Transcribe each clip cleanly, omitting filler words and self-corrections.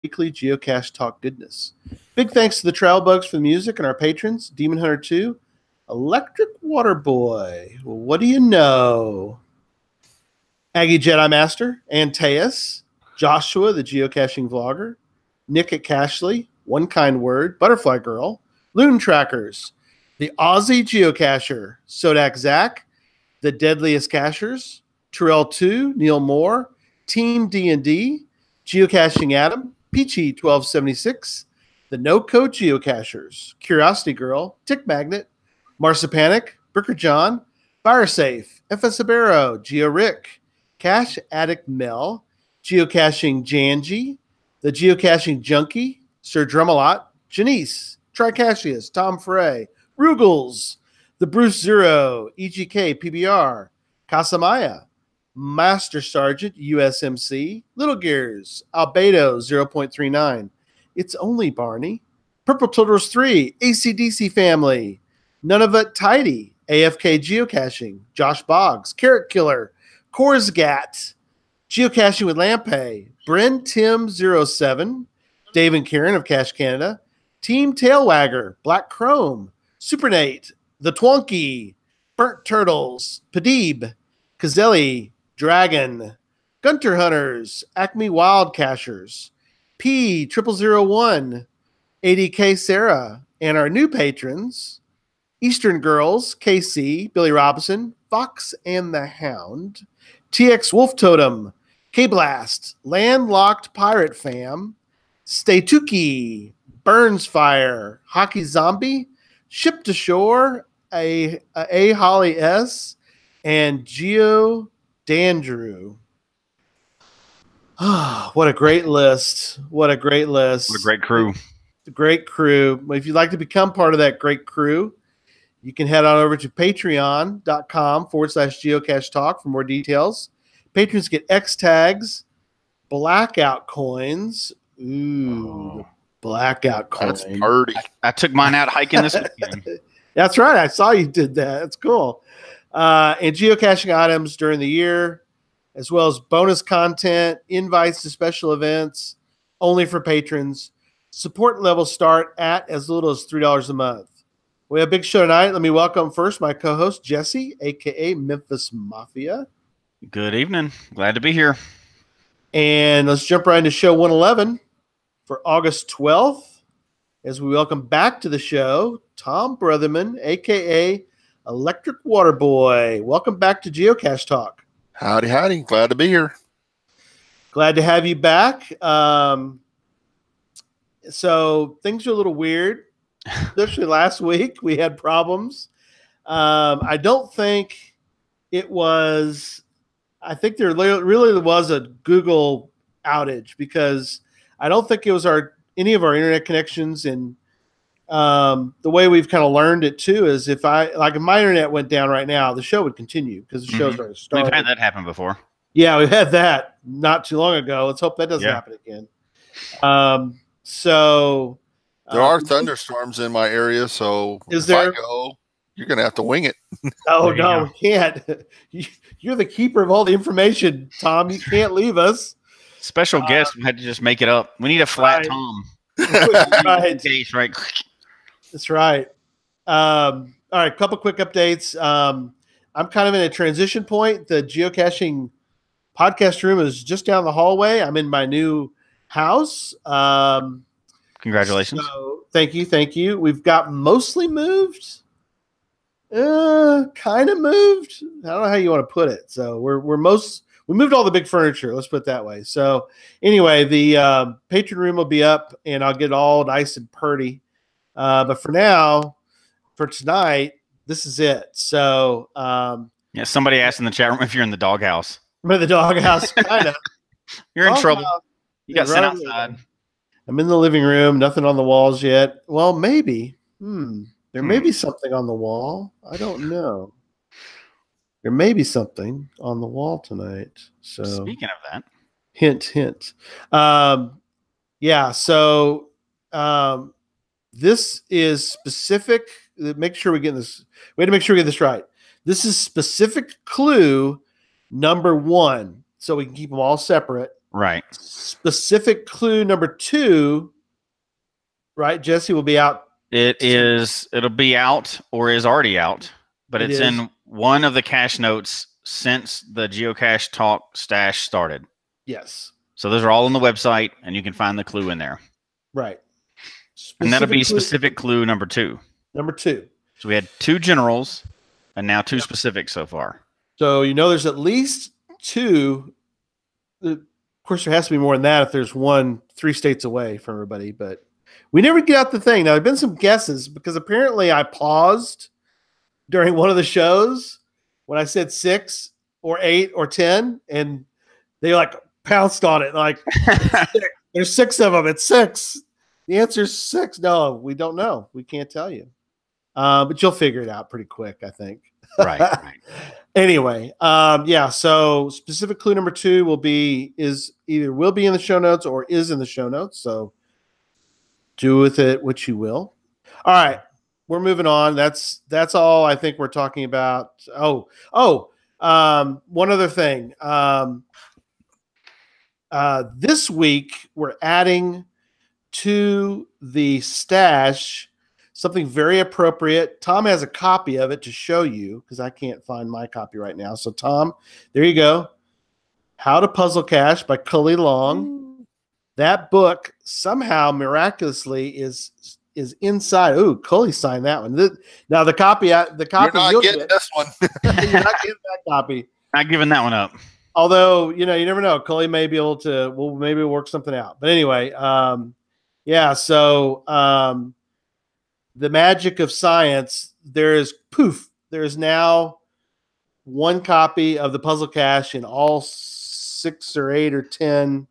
weekly Geocache talk goodness. Big thanks to the Trail Bugs for the music and our patrons, Demon Hunter 2, Electric Water Boy. Well, what do you know? Aggie Jedi Master, Antaeus, Joshua, the geocaching vlogger, Nick at Cashley, One Kind Word, Butterfly Girl, Loon Trackers, the Aussie Geocacher, Sodak Zach, the Deadliest Cachers, Terrell 2, Neil Moore, Team D&D, Geocaching Adam, Peachy 1276, the No Code Geocachers, Curiosity Girl, Tick Magnet, Marsipanic, Bricker John, Firesafe, FS Ibero, Geo Rick, Cache Addict Mel, Geocaching Janji, the Geocaching Junkie, Sir Drumalot, Janice, Tricashius, Tom Frey, Rugels, the Bruce Zero, EGK, PBR, Casamaya, Master Sergeant, USMC, Little Gears, Albedo, 0.39, It's Only Barney, Purple Turtles 3, ACDC Family, None of It Tidy, AFK Geocaching, Josh Boggs, Carrot Killer, Korsgat, Geocaching with Lampe, Bryn Tim 07, Dave and Karen of Cache Canada, Team Tailwagger, Black Chrome, Supernate, The Twonky, Burnt Turtles, Padib, Kazelli, Dragon, Gunter Hunters, Acme Wild Cachers, P0001, ADK Sarah, and our new patrons, Eastern Girls, KC, Billy Robinson, Fox and the Hound, TX Wolf Totem, K-Blast, Landlocked Pirate Fam, Statuki, Burns Fire, Hockey Zombie, Ship to Shore, A Holly S, and Geo Dandrew. What a great list. What a great list. What a great crew. Great crew. If you'd like to become part of that great crew, you can head on over to patreon.com/geocache talk for more details. Patrons get X tags, blackout coins. Ooh, blackout coins. That's party. I took mine out hiking this weekend. That's right. I saw you did that. That's cool. And geocaching items during the year, as well as bonus content, invites to special events, only for patrons. Support levels start at as little as $3 a month. We have a big show tonight. Let me welcome first my co-host, Jesse, a.k.a. Memphis Mafia. Good evening. Glad to be here. And let's jump right into show 111 for August 12th, as we welcome back to the show, Tom Brotherman, a.k.a. Electric Water Boy. Welcome back to Geocache Talk. Howdy, howdy. Glad to be here. Glad to have you back. So things are a little weird. Especially last week, we had problems. I don't think it was. I think there really was a Google outage, because I don't think it was any of our internet connections. And the way we've kind of learned it too is if my internet went down right now, the show would continue because the show's already started. We've had that happen before. Yeah, we've had that not too long ago. Let's hope that doesn't happen again. There are thunderstorms in my area, so if I go, you're going to have to wing it. Oh, no, we can't. You're the keeper of all the information, Tom. You can't leave us. Special guest, we had to just make it up. We need a flat Tom. Right. Right. That's right. All right, couple quick updates. I'm kind of in a transition point. The geocaching podcast room is just down the hallway. I'm in my new house. Congratulations. So, thank you. We've got mostly moved. Kind of moved. I don't know how you want to put it. So we moved all the big furniture. Let's put it that way. So anyway, the patron room will be up, and I'll get all nice and purty. But for now, for tonight, this is it. So somebody asked in the chat room if you're in the doghouse. I'm in the doghouse, kind of. You're in trouble. You got sent outside. I'm in the living room. Nothing on the walls yet. Well, maybe. There may be something on the wall. I don't know. There may be something on the wall tonight. So speaking of that, hint. This is specific. Make sure we get this. We had to make sure we get this right. This is specific clue number 1, so we can keep them all separate. Right. Specific clue number 2, right, Jesse, will be out. It'll be out or is already out, but it's is. in one of the cache notes since the Geocache Talk stash started. Yes. So those are all on the website, and you can find the clue in there. Right. And that'll be specific clue number 2. Number 2. So we had 2 generals, and now 2 specifics so far. So there's at least 2. Of course, there has to be more than that if there's one 3 states away from everybody. But we never get out the thing. Now, there have been some guesses because apparently I paused during one of the shows when I said 6 or 8 or 10, and they like pounced on it. Like, there's 6 of them. It's 6. The answer is 6. No, we don't know. We can't tell you. But you'll figure it out pretty quick, I think. Right. Anyway, yeah. So specific clue number 2 will be in the show notes or is in the show notes. So do with it what you will. All right, we're moving on. That's all I think we're talking about. One other thing. This week we're adding to the stash something very appropriate. Tom has a copy of it to show you because I can't find my copy right now. So Tom, there you go. How to Puzzle Cache by Cully Long. That book somehow miraculously is inside. Ooh, Cully signed that one. Now the copy You're not getting this one. You're not getting that copy. Not giving that one up. Although, you never know. Cully may be able to, maybe work something out. But anyway, yeah, so the magic of science, there is now one copy of the Puzzle Cache in all 6 or 8 or 10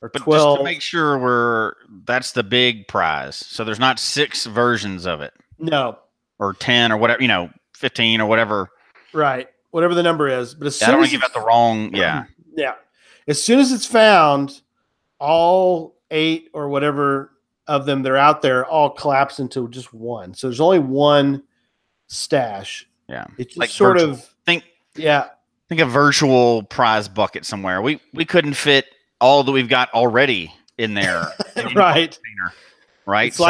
or 12. But just to make sure that's the big prize. So there's not 6 versions of it. No. Or 10 or whatever, 15 or whatever. Right. Whatever the number is. But I don't want to give out the wrong, yeah. Yeah. As soon as it's found, all 8 or whatever of them they're out there all collapse into just one. So there's only one stash. Yeah. It's just like sort virtual. of think a virtual prize bucket somewhere. We couldn't fit all that we've got already in there. Right. Right. It's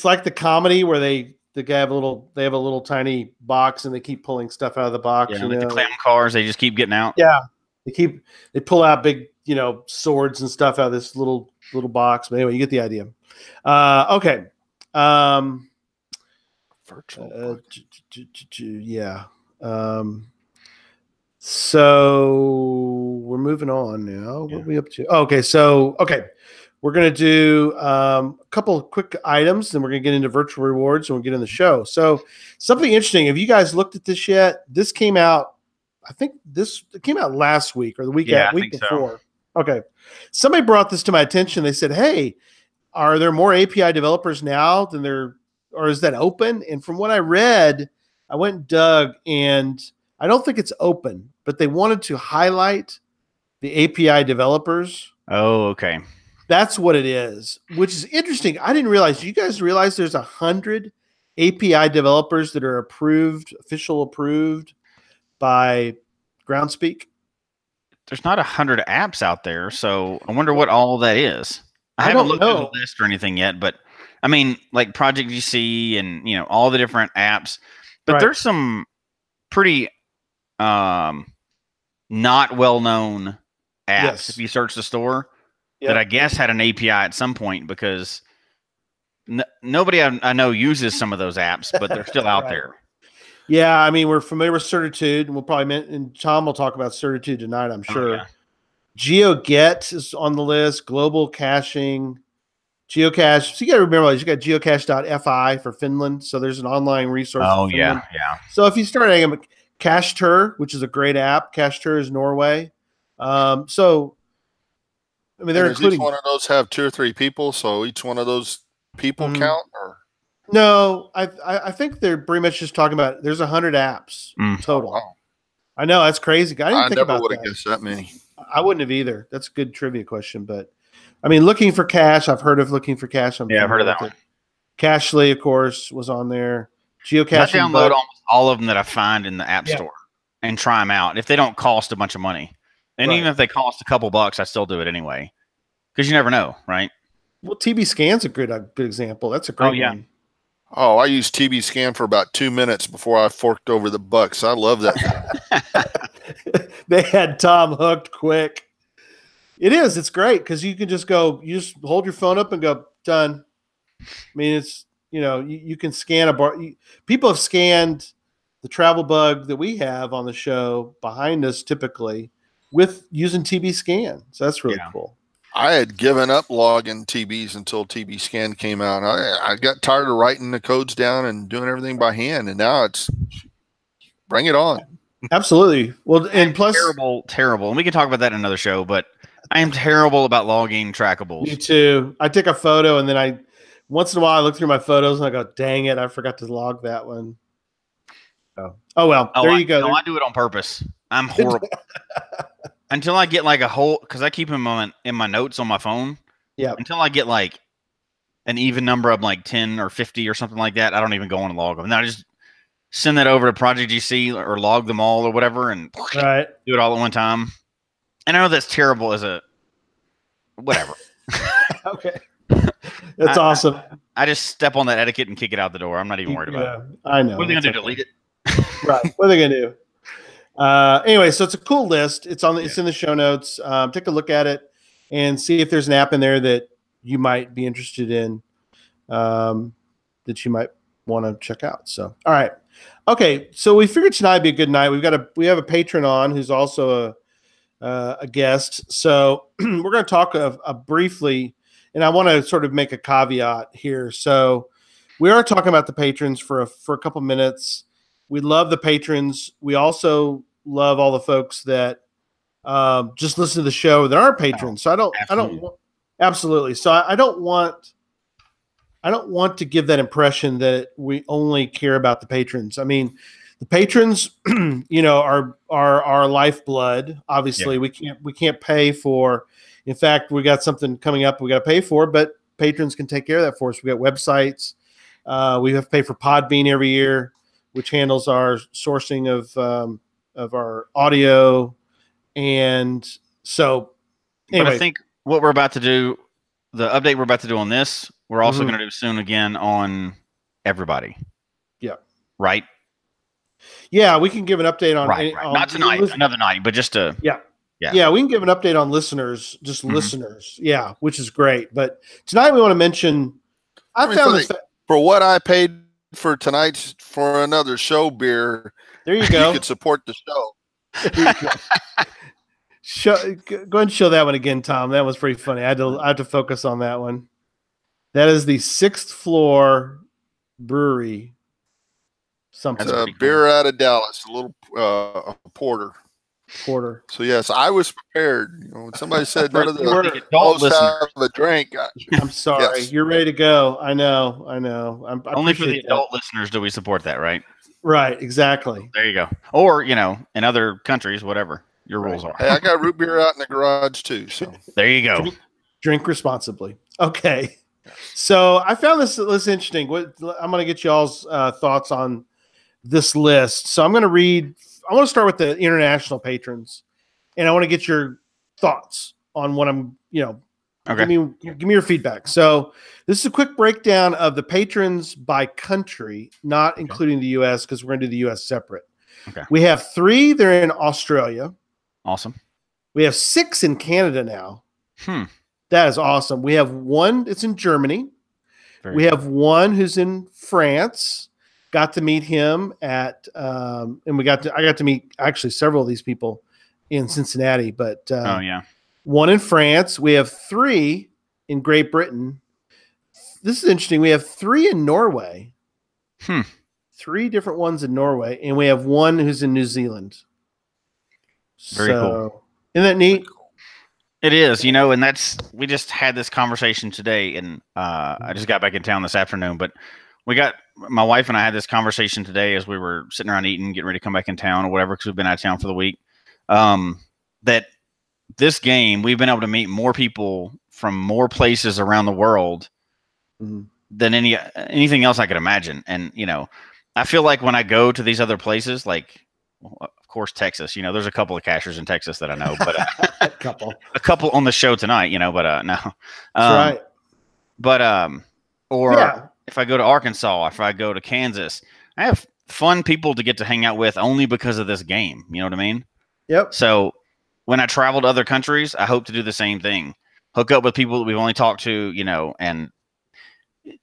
like the comedy where they have a little tiny box and they keep pulling stuff out of the box. Yeah, like the clown cars, they just keep getting out. Yeah. They pull out big, swords and stuff out of this little box. But anyway, you get the idea. Okay. Virtual. Yeah. So we're moving on now. What are we up to? Okay. We're going to do a couple of quick items, then we're going to get into virtual rewards and we'll get in the show. So something interesting. Have you guys looked at this yet? This came out, it came out last week or the week before. So. Okay. Somebody brought this to my attention. They said, hey, are there more API developers now than or is that open? And from what I read, I went and dug, and I don't think it's open, but they wanted to highlight the API developers. Oh, okay. That's what it is, which is interesting. I didn't realize. Do you guys realize there's 100 API developers that are official approved by Groundspeak? There's not 100 apps out there, so I wonder what all that is. I haven't looked at the list or anything yet, but I mean, like Project GC and all the different apps. But there's some pretty not well-known apps if you search the store that I guess had an API at some point, because nobody I know uses some of those apps, but they're still out there. Yeah, I mean, we're familiar with Certitude, and and Tom will talk about Certitude tonight, I'm sure. Yeah. GeoGet is on the list, Global Caching, Geocache. So you got to remember, you got geocache.fi for Finland, so there's an online resource. Oh, yeah. So if you start adding Cachetur, which is a great app, Cachetur is Norway. So, I mean, they're including. Each one of those have 2 or 3 people, so each one of those people count, or. No, I think they're pretty much just talking about there's 100 apps total. Wow. I know, that's crazy. I never would have guessed that many. I wouldn't have either. That's a good trivia question, but I mean, Looking for Cache. I've heard of Looking for Cache. I've heard of that one. Cachely, of course, was on there. Geocaching. I download almost all of them that I find in the App Store and try them out if they don't cost a bunch of money. And even if they cost a couple bucks, I still do it anyway. Because you never know, right? Well, TB Scan's a good example. That's a great one. Oh, I used TB Scan for about 2 minutes before I forked over the bucks. I love that. They had Tom hooked quick. It's great because you can just go, you just hold your phone up and go, done. I mean, it's, you can scan a bar. People have scanned the travel bug that we have on the show behind us typically with using TB Scan. So that's really cool. I had given up logging TBs until TB Scan came out. I got tired of writing the codes down and doing everything by hand, and now it's bring it on. Absolutely. Well, and plus terrible. And we can talk about that in another show, but I am terrible about logging trackables. Me too. I take a photo and then once in a while I look through my photos and I go, dang it, I forgot to log that one. Oh well, there you go. No, I do it on purpose. I'm horrible. Until I get like a whole, because I keep them in my notes on my phone. Yeah. Until I get like an even number of like 10 or 50 or something like that, I don't even go on and log them. And then I just send that over to Project GC or log them all or whatever and do it all at one time. And I know that's terrible as a whatever. Okay. That's awesome. I just step on that etiquette and kick it out the door. I'm not even worried about it. I know. What are they going to do? Delete it? Right. What are they going to do? Anyway, so it's a cool list. It's in the show notes. Take a look at it and see if there's an app in there that you might be interested in, that you might want to check out. So, all right. Okay. So we figured tonight would be a good night. We have a patron on who's also a guest. So we're going to talk briefly, and I want to sort of make a caveat here. So we are talking about the patrons for a couple minutes. We love the patrons. We also love all the folks that just listen to the show that aren't patrons. So absolutely. So I don't want to give that impression that we only care about the patrons. I mean, the patrons, are our lifeblood. Obviously, we can't pay for. In fact, we got something coming up we got to pay for, but patrons can take care of that for us. We got websites. We have to pay for Podbean every year, which handles our sourcing of our audio. And so anyway. But I think what we're about to do, the update we're about to do on this, we're also going to do soon again on everybody. Yeah. Right? Yeah, we can give an update on not tonight, another night, but just to Yeah, we can give an update on listeners, just listeners. Yeah, which is great. But tonight we want to mention for what I paid for tonight's for another show beer. There you go. You could support the show. Go ahead and show that one again, Tom. That was pretty funny. I had to focus on that one. That is the 6th floor brewery. Something. It's a beer out of Dallas, a little porter. So yes, I was prepared. When somebody said none of the adults have a drink, I'm sorry. Yes. You're ready to go. I know. Only for the adult listeners do we support that, right? Right. Exactly. There you go. Or in other countries, whatever your rules are. Hey, I got root beer out in the garage too. So there you go. Drink responsibly. Okay. So I found this interesting. I'm going to get y'all's thoughts on this list. So I'm going to read. I want to start with the international patrons, and I want to get your thoughts on what I'm, okay. Give me your feedback. So this is a quick breakdown of the patrons by country, not including the U.S. because we're going to do the U.S. separate. Okay. We have 3. They're in Australia. Awesome. We have 6 in Canada now. That is awesome. We have 1 that's in Germany. We have 1 who's in France. Got to meet him at, and I got to meet actually several of these people in Cincinnati, but 1 in France. We have 3 in Great Britain. This is interesting. We have 3 in Norway. 3 different ones in Norway, and we have 1 who's in New Zealand. Very cool. Isn't that neat? It is, and we just had this conversation today, and I just got back in town this afternoon, but my wife and I had this conversation today as we were sitting around eating, getting ready to come back in town or whatever, because we've been out of town for the week, that this game, we've been able to meet more people from more places around the world than anything else I could imagine. And, I feel like when I go to these other places, like of course, Texas. You know, there's a couple of cachers in Texas that I know, but a couple on the show tonight. You know, but no. That's right. But or if I go to Arkansas, if I go to Kansas, I have fun people to get to hang out with only because of this game. You know what I mean? Yep. So when I travel to other countries, I hope to do the same thing. Hook up with people that we've only talked to, you know, and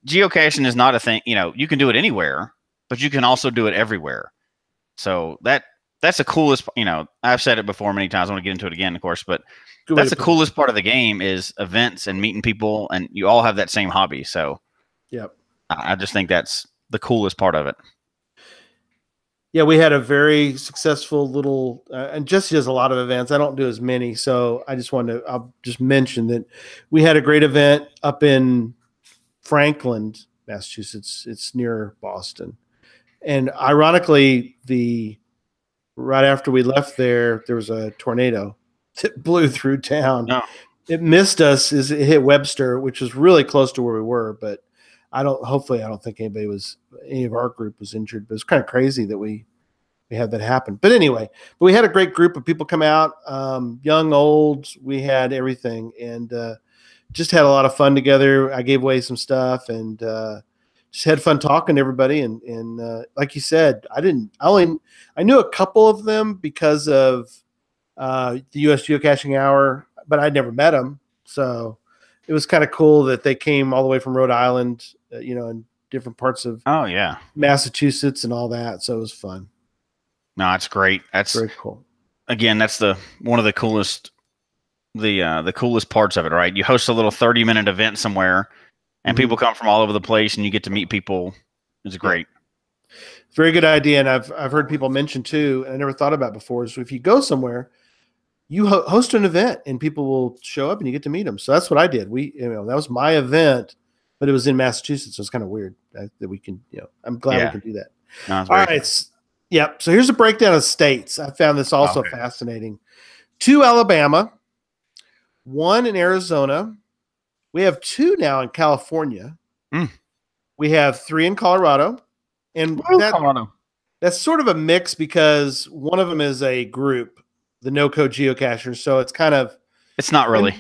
geocaching is not a thing. You know, you can do it anywhere, but you can also do it everywhere. So that's the coolest, you know, I've said it before many times. I want to get into it again, of course, but that's the coolest part of the game is events and meeting people, and you all have that same hobby. So yep. I just think that's the coolest part of it. Yeah, we had a very successful little, and Jesse does a lot of events. I don't do as many, so I'll just mention that we had a great event up in Franklin, Massachusetts. It's near Boston. And ironically, right after we left there was a tornado that blew through town. Oh. It missed us as it hit Webster, which was really close to where we were, but I don't think any of our group was injured, but it's kind of crazy that we had that happen. But anyway, we had a great group of people come out, young, old, we had everything, and just had a lot of fun together. I gave away some stuff and just had fun talking to everybody. And like you said, I knew a couple of them because of the US Geocaching Hour, but I'd never met them. So it was kind of cool that they came all the way from Rhode Island, in different parts of Massachusetts and all that. So it was fun. No, it's great. That's very cool. Again, that's one of the coolest, the coolest parts of it, right? You host a little 30-minute event somewhere, and people come from all over the place, and you get to meet people. It's great. Very good idea, and I've heard people mention too, and I never thought about before. So if you go somewhere, you host an event, and people will show up, and you get to meet them. So that's what I did. That was my event, but it was in Massachusetts, so it's kind of weird that we can. I'm glad we can do that. No, all right. Yep. So here's a breakdown of states. I found this also fascinating. 2 Alabama, 1 in Arizona. We have 2 now in California. We have 3 in Colorado. And Colorado. That's sort of a mix because one of them is a group, the no-code geocachers. So it's kind of... It's not really.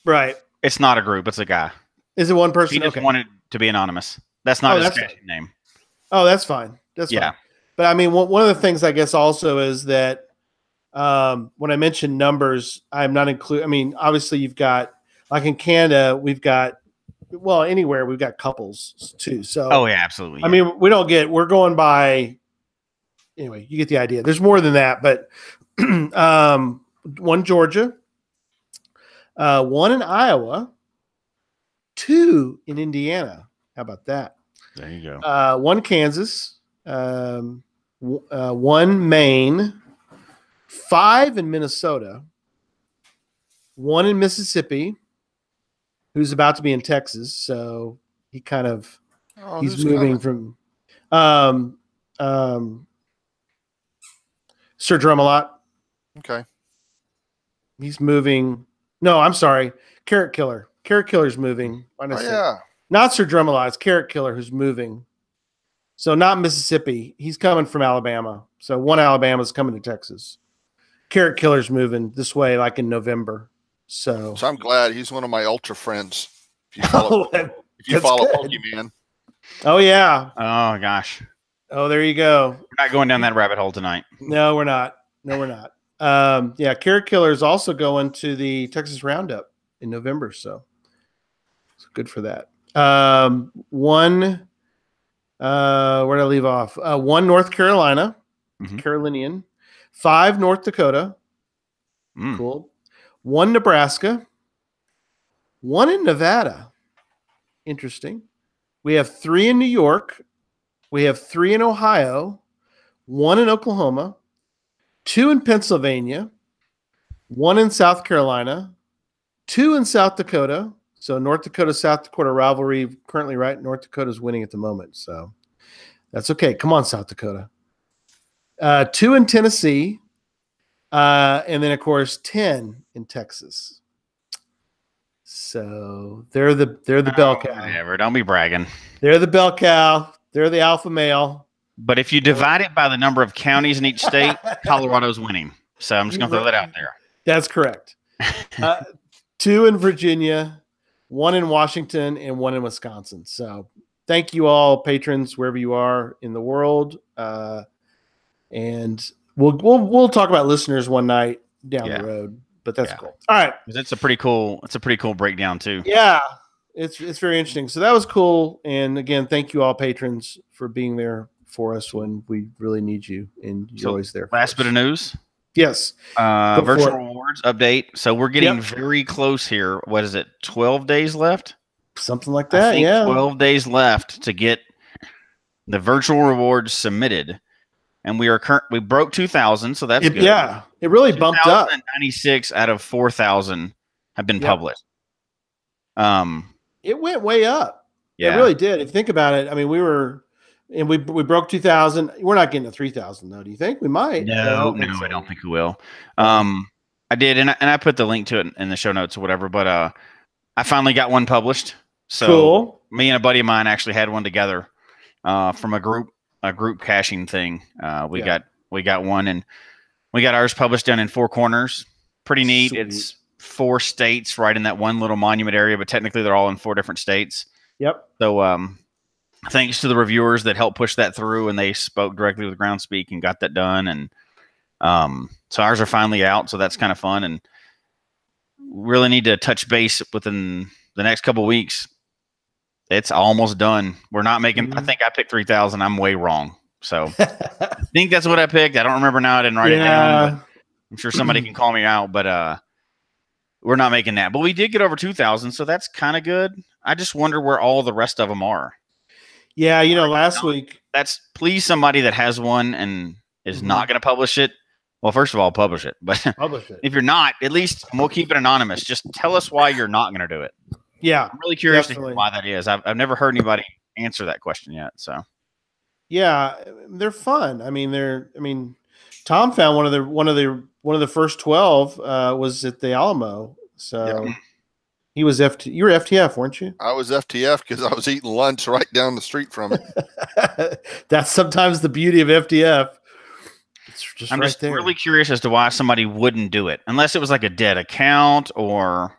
Right. It's not a group. It's a guy. Is it one person? He just wanted to be anonymous. That's not his caching name. Oh, that's fine. That's fine. But I mean, one of the things I guess also is that when I mention numbers, I'm not including. I mean, obviously you've got, like in Canada, anywhere we've got couples too. So absolutely. I mean, we're going by. Anyway, you get the idea. There's more than that, but 1 Georgia, 1 in Iowa, 2 in Indiana. How about that? There you go. 1 Kansas. 1 Maine, 5 in Minnesota, 1 in Mississippi, who's about to be in Texas. So he kind of he's moving from Sir Drumalot. Okay. He's moving. No, I'm sorry. Carrot Killer. Carrot Killer's moving. Not Sir Drumalot. It's Carrot Killer who's moving. So not Mississippi. He's coming from Alabama. So 1 Alabama's coming to Texas. Carrot Killer's moving this way like in November. So I'm glad he's one of my ultra friends. If you follow, Pokemon. Oh, yeah. Oh, gosh. Oh, there you go. We're not going down that rabbit hole tonight. No, we're not. Carrot Killer is also going to the Texas Roundup in November. So it's good for that. 1... where did I leave off? 1 North Carolina, Carolinian, 5 North Dakota, cool. 1 Nebraska, 1 in Nevada, interesting. We have 3 in New York, we have 3 in Ohio, 1 in Oklahoma, 2 in Pennsylvania, 1 in South Carolina, 2 in South Dakota. So North Dakota, South Dakota rivalry currently, right? North Dakota's winning at the moment. So that's okay. Come on, South Dakota. 2 in Tennessee. And then, of course, 10 in Texas. So they're the bell cow. Whatever. Don't be bragging. They're the bell cow. They're the alpha male. But if you divide it by the number of counties in each state, Colorado's winning. So I'm just going to throw that out there. That's correct. 2 in Virginia, 1 in Washington, and 1 in Wisconsin. So thank you all, patrons, wherever you are in the world. And we'll talk about listeners one night down the road. But that's cool. All right. It's a pretty cool breakdown too. Yeah. It's very interesting. So that was cool. And again, thank you all, patrons, for being there for us when we really need you, and you're always there. Last bit of news. Yes. Virtual rewards update. So we're getting very close here. What is it? 12 days left? Something like that. 12 days left to get the virtual rewards submitted. And we broke 2,000, so that's good. Yeah. It really bumped up. 96 out of 4,000 have been published. It went way up. Yeah. It really did. If you think about it, I mean, we broke 2,000. We're not getting to 3,000 though. Do you think we might? No, I don't think we will. I did, and I put the link to it in the show notes or whatever. But I finally got one published. So cool. Me and a buddy of mine actually had one together from a group caching thing. We got one, and we got ours published down in Four Corners. Pretty neat. Sweet. It's 4 states right in that one little monument area, but technically they're all in 4 different states. Yep. So thanks to the reviewers that helped push that through, and they spoke directly with Groundspeak and got that done. And so ours are finally out, so that's kind of fun. And really need to touch base within the next couple of weeks. It's almost done. We're not making. I think I picked 3,000. I'm way wrong. So I think that's what I picked. I don't remember now. I didn't write it down. But I'm sure somebody can call me out. But we're not making that. But we did get over 2,000, so that's kind of good. I just wonder where all the rest of them are. Yeah, last week. Please, somebody that has one and is not going to publish it. Well, first of all, publish it. But publish it. If you're not, at least we'll keep it anonymous. Just tell us why you're not going to do it. Yeah, I'm really curious to hear why that is. I've never heard anybody answer that question yet. So, yeah, they're fun. I mean, Tom found one of the first 12 was at the Alamo. So he was you were FTF, weren't you? I was FTF because I was eating lunch right down the street from it. That's sometimes the beauty of FTF. I'm just really curious as to why somebody wouldn't do it, unless it was like a dead account or.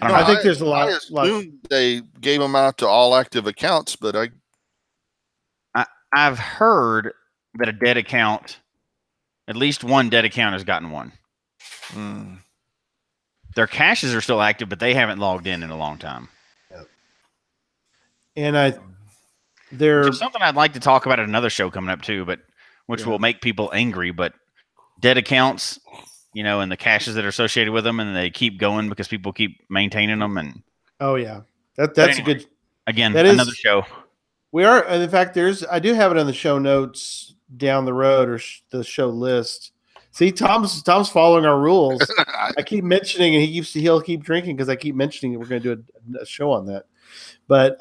I think there's a lot. I assumed they gave them out to all active accounts, but I've heard that a dead account, at least one dead account, has gotten one. Their caches are still active, but they haven't logged in a long time. Yep. And there's something I'd like to talk about at another show coming up too, but which will make people angry. But dead accounts, and the caches that are associated with them, and they keep going because people keep maintaining them. And that's anyway, a good. Again, another show. We are, in fact, I do have it on the show notes down the road or the show list. See, Tom's following our rules. I keep mentioning, and he'll keep drinking because I keep mentioning we're going to do a show on that. But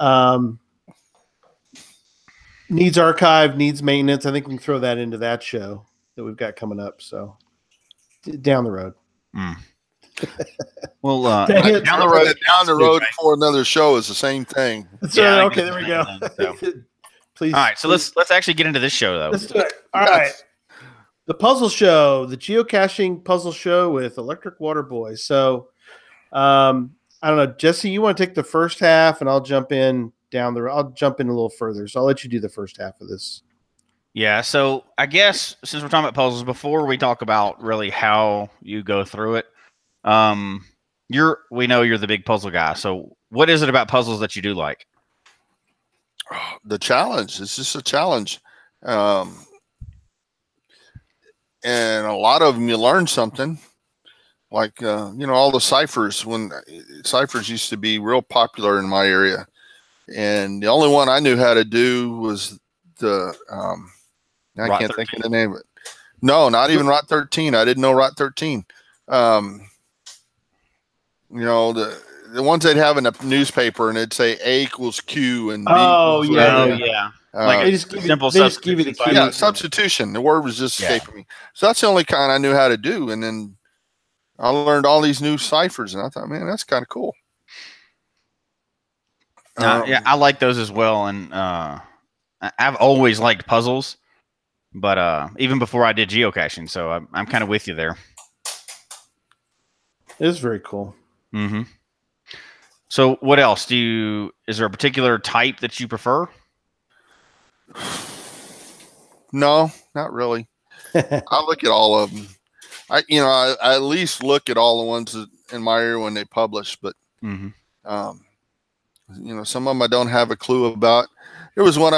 needs archive, needs maintenance. I think we can throw that into that show that we've got coming up. So down the road. Well, down the road before another show is the same thing. So, okay, there we go. Please. All right, so let's actually get into this show though. Let's do it. All right. The puzzle show, the geocaching puzzle show with Electric Water Boy. So, I don't know, Jesse, you want to take the first half, and I'll jump in I'll jump in a little further. So I'll let you do the first half of this. Yeah. So I guess since we're talking about puzzles, before we talk about really how you go through it, we know you're the big puzzle guy. So what is it about puzzles that you do like? The challenge. It's just a challenge. And a lot of them, you learn something. Like, all the ciphers, when ciphers used to be real popular in my area. And the only one I knew how to do was the, I can't 13. Think of the name of it. No, not even Rot 13. I didn't know Rot 13. The ones they'd have in a newspaper, and it'd say A equals Q and B equals yeah. Like they just give you the key. Yeah, substitution. The word was just escaping me. So that's the only kind I knew how to do. And then I learned all these new ciphers, and I thought, man, that's kind of cool. I like those as well. And I I've always liked puzzles, but even before I did geocaching, so I'm kind of with you there. It is very cool. Mm-hmm. So what else is there a particular type that you prefer? No, not really. I look at all of them. I at least look at all the ones that in my area when they publish, but some of them I don't have a clue about. There was one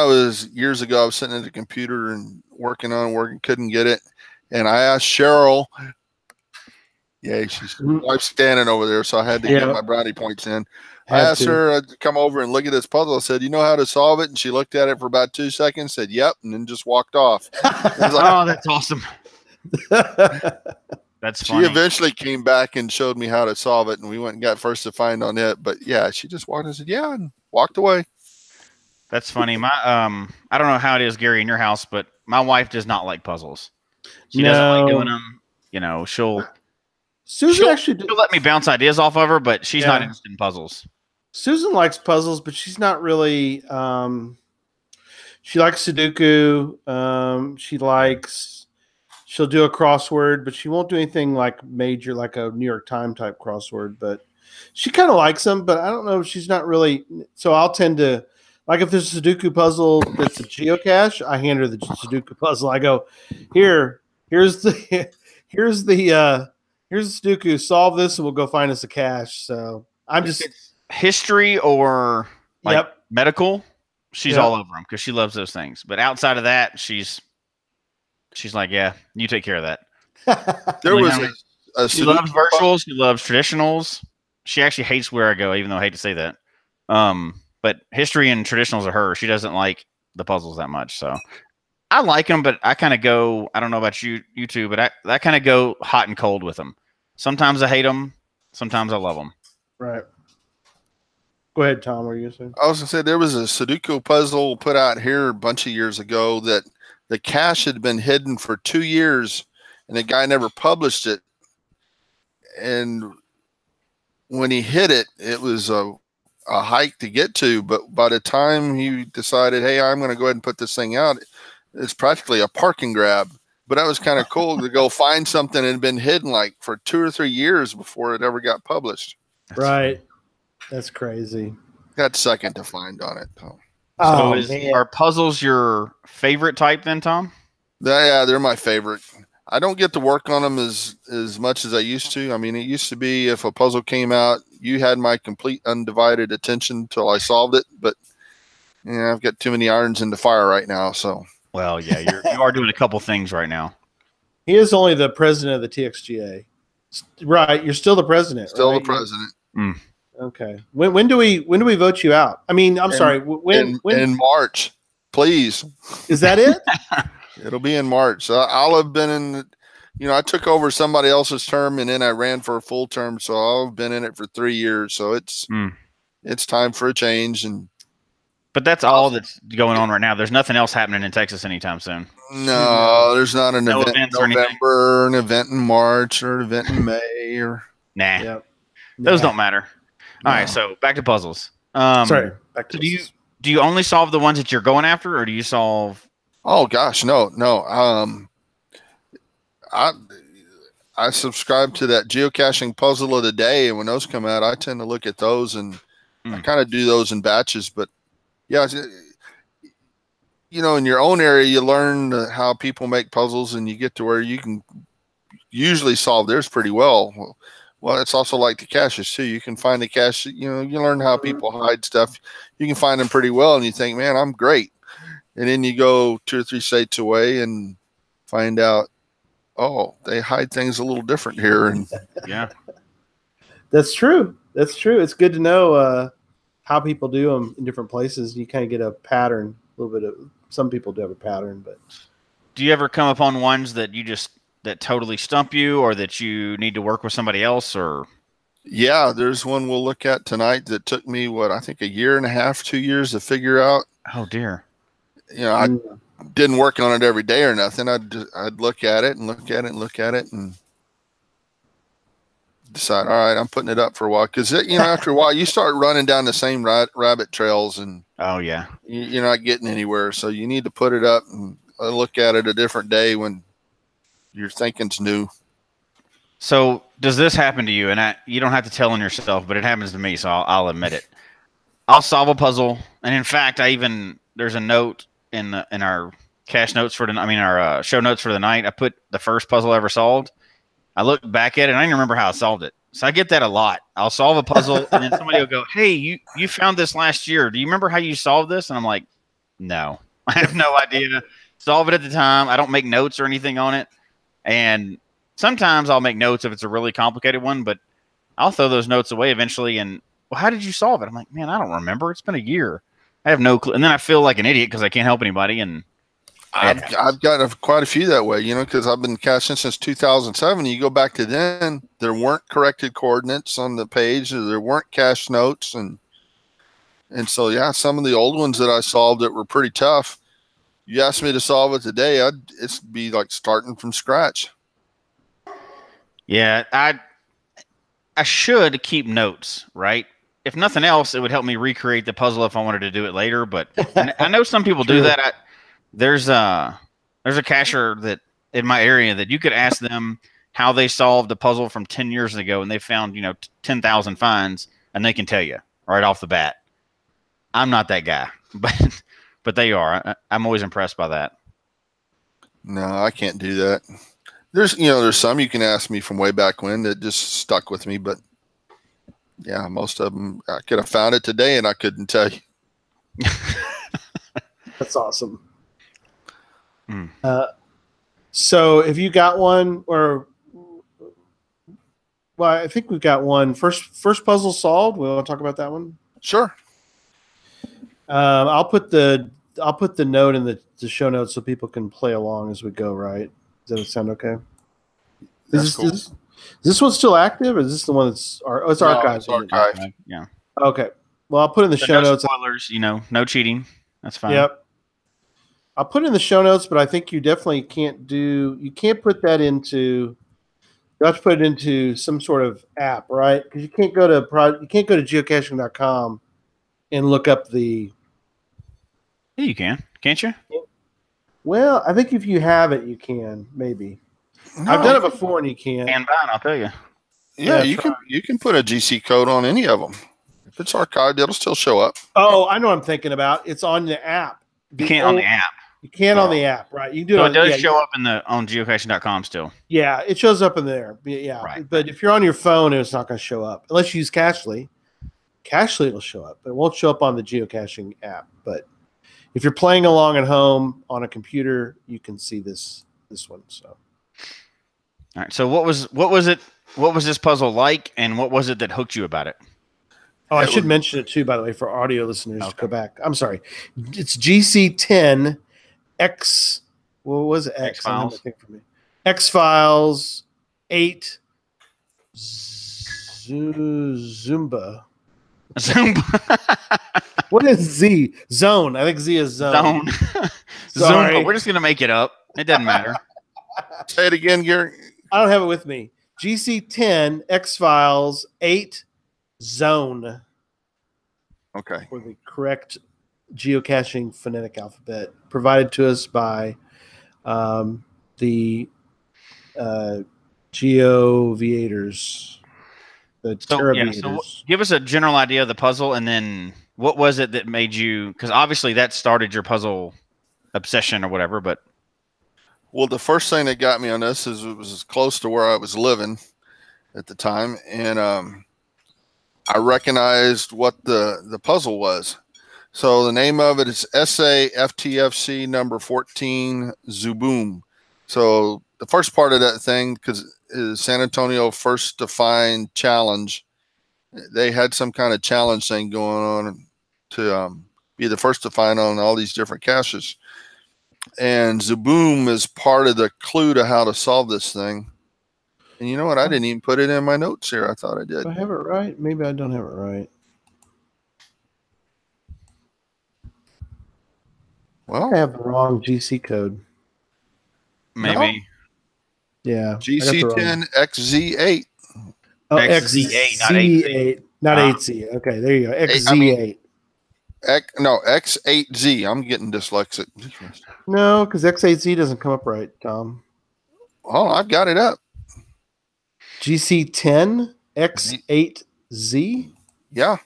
years ago, I was sitting at the computer and working, couldn't get it. And I asked Cheryl, she's wife's standing over there, so I had to get my brownie points in. I asked her to come over and look at this puzzle. I said, "You know how to solve it?" And she looked at it for about 2 seconds, said, "Yep," and then just walked off. Oh, that's awesome. That's funny. She eventually came back and showed me how to solve it, and we went and got first to find on it. But yeah, she just walked and said, "Yeah," and walked away. That's funny. I don't know how it is, Gary, in your house, but my wife does not like puzzles. She doesn't like doing them. She'll let me bounce ideas off of her, but she's not interested in puzzles. Susan likes puzzles, but she's not really. She likes Sudoku. She'll do a crossword, but she won't do anything like major, like a New York Times type crossword. But she kind of likes them, but I don't know. She's not really. So I'll tend to, like, if there's a Sudoku puzzle that's a geocache, I hand her the Sudoku puzzle. I go, here's the Sudoku. Solve this, and we'll go find us a cache. So I'm just history or medical. She's all over them because she loves those things. But outside of that, she's like, yeah, you take care of that. She loves virtuals. She loves traditionals. She actually hates where I go, even though I hate to say that. But history and traditionals are her. She doesn't like the puzzles that much. So I like them, but I kind of go, I don't know about you two, but I kind of go hot and cold with them. Sometimes I hate them. Sometimes I love them. Right. Go ahead, Tom. What were you saying? I was going to say there was a Sudoku puzzle put out here a bunch of years ago that the cache had been hidden for 2 years, and the guy never published it. And when he hit it, it was a hike to get to. But by the time he decided, hey, I'm going to go ahead and put this thing out, it's practically a parking grab. But that was kind of cool to go find something that had been hidden like for 2 or 3 years before it ever got published. Right. That's crazy. Got second to find on it. Are puzzles your favorite type then, Tom? Yeah, they're my favorite. I don't get to work on them as much as I used to. I mean, it used to be if a puzzle came out, you had my complete undivided attention till I solved it. But I've got too many irons in the fire right now. So, well, yeah, you are doing a couple things right now. He is only the president of the TXGA, right? You're still the president. Still right? the president. Okay. When do we vote you out? I mean, sorry. When in March, please. Is that it? It'll be in March. I'll have been in. I took over somebody else's term and then I ran for a full term, so I've been in it for 3 years. So it's time for a change. But that's all that's going on right now. There's nothing else happening in Texas anytime soon. No, there's not an event in November, an event in March, or an event in May, or nah. Yep. Those don't matter. All right, so back to puzzles. Sorry, back to puzzles. Do you only solve the ones that you're going after, or do you solve? Oh gosh, no. I subscribe to that geocaching puzzle of the day, and when those come out, I tend to look at those, and I kind of do those in batches. But yeah, in your own area, you learn how people make puzzles, and you get to where you can usually solve theirs pretty well. Well, it's also like the caches too. You can find the cache, you learn how people hide stuff. You can find them pretty well, and you think, man, I'm great. And then you go 2 or 3 states away and find out, oh, they hide things a little different here. And yeah, that's true. That's true. It's good to know how people do them in different places. You kind of get a pattern, a little bit of. Some people do have a pattern, but do you ever come upon ones that that totally stump you, or that you need to work with somebody else? Or yeah, there's one we'll look at tonight that took me I think 1.5 years, 2 years to figure out. Oh dear. I didn't work on it every day or nothing. I'd look at it and look at it and look at it, and decide, all right, I'm putting it up for a while. Because, after a while, you start running down the same rabbit trails and oh, yeah, you're not getting anywhere. So you need to put it up and look at it a different day when your thinking's new. So does this happen to you? And you don't have to tell on yourself, but it happens to me, so I'll admit it. I'll solve a puzzle, and in fact, there's a note in our cache notes our show notes for the night. I put the first puzzle I ever solved. I look back at it, and I didn't remember how I solved it. So I get that a lot. I'll solve a puzzle, and then somebody will go, "Hey, you found this last year. Do you remember how you solved this?" And I'm like, "No, I have no idea. Solve it at the time. I don't make notes or anything on it." And sometimes I'll make notes if it's a really complicated one, but I'll throw those notes away eventually. And, well, how did you solve it? I'm like, man, I don't remember. It's been a year. I have no clue. And then I feel like an idiot because I can't help anybody. And I've got quite a few that way, because I've been caching since 2007. You go back to then, there weren't corrected coordinates on the page. There weren't cache notes. And so, yeah, some of the old ones that I solved that were pretty tough, you asked me to solve it today, it'd be like starting from scratch. yeah, I should keep notes, right? If nothing else, it would help me recreate the puzzle if I wanted to do it later. But I know some people do that. There's a cacher that in my area that you could ask them how they solved a puzzle from 10 years ago, and they found 10,000 finds, and they can tell you right off the bat. I'm not that guy, but they are. I'm always impressed by that. No, I can't do that. There's some you can ask me from way back when that just stuck with me, but yeah, most of them I could have found it today and I couldn't tell you. That's awesome. So if you got one, I think we've got one. First puzzle solved. We want to talk about that one. Sure. I'll put the note in the show notes so people can play along as we go. Right? Does that sound okay? Is this one still active, or is this the one that's it's archived? It's archived. Yeah. Okay. Well, I'll put in the show notes. Spoilers, no cheating. That's fine. Yep. I'll put it in the show notes, but I think you definitely can't put that into. You have to put it into some sort of app, right? Because you can't go to geocaching.com and look up the. Yeah, you can't you? Well, I think if you have it, you can maybe. No, I've done it before, and you can. And I'll tell you. Yeah, you can put a GC code on any of them. If it's archived, it'll still show up. Oh, I know what I'm thinking about. It's on the app. You can't on the app. You can on the app, right? You can do so it does show up on geocaching.com still. Yeah, it shows up in there. Yeah, right. But if you're on your phone, it's not going to show up unless you use Cachly. Cachly will show up, but it won't show up on the geocaching app. But if you're playing along at home on a computer, you can see this one. So, all right. So what was it? What was this puzzle like, and what was it that hooked you about it? Oh, I should mention it too, by the way, for audio listeners to go back. I'm sorry, it's GC10. What was it? X-Files. X-Files 8 Zumba. What is Z? Zone. I think Z is zone. Zumba. We're just going to make it up. It doesn't matter. Say it again, Gary. I don't have it with me. GC10 X-Files 8 Zone. Okay. For the correct geocaching phonetic alphabet provided to us by the Geoviators. So give us a general idea of the puzzle, and then what was it that made you? Because obviously that started your puzzle obsession or whatever. But well, the first thing that got me on this is it was close to where I was living at the time, and I recognized what the puzzle was. So the name of it is SAFTFC number 14 Zuboom. So the first part of that thing, because is San Antonio First to Find Challenge. They had some kind of challenge thing going on to be the first to find on all these different caches. And Zuboom is part of the clue to how to solve this thing. And you know what? I didn't even put it in my notes here. I thought I did. Do I have it right? Maybe I don't have it right. Well, I have the wrong GC code. Maybe. No? Yeah. GC10XZ8. Oh, XZ8, not 8Z. XZ8, not 8Z. Okay, there you go. XZ8. No, X8Z. I'm getting dyslexic. No, because X8Z doesn't come up right, Tom. Oh, I've got it up. GC10 X8Z? Yeah.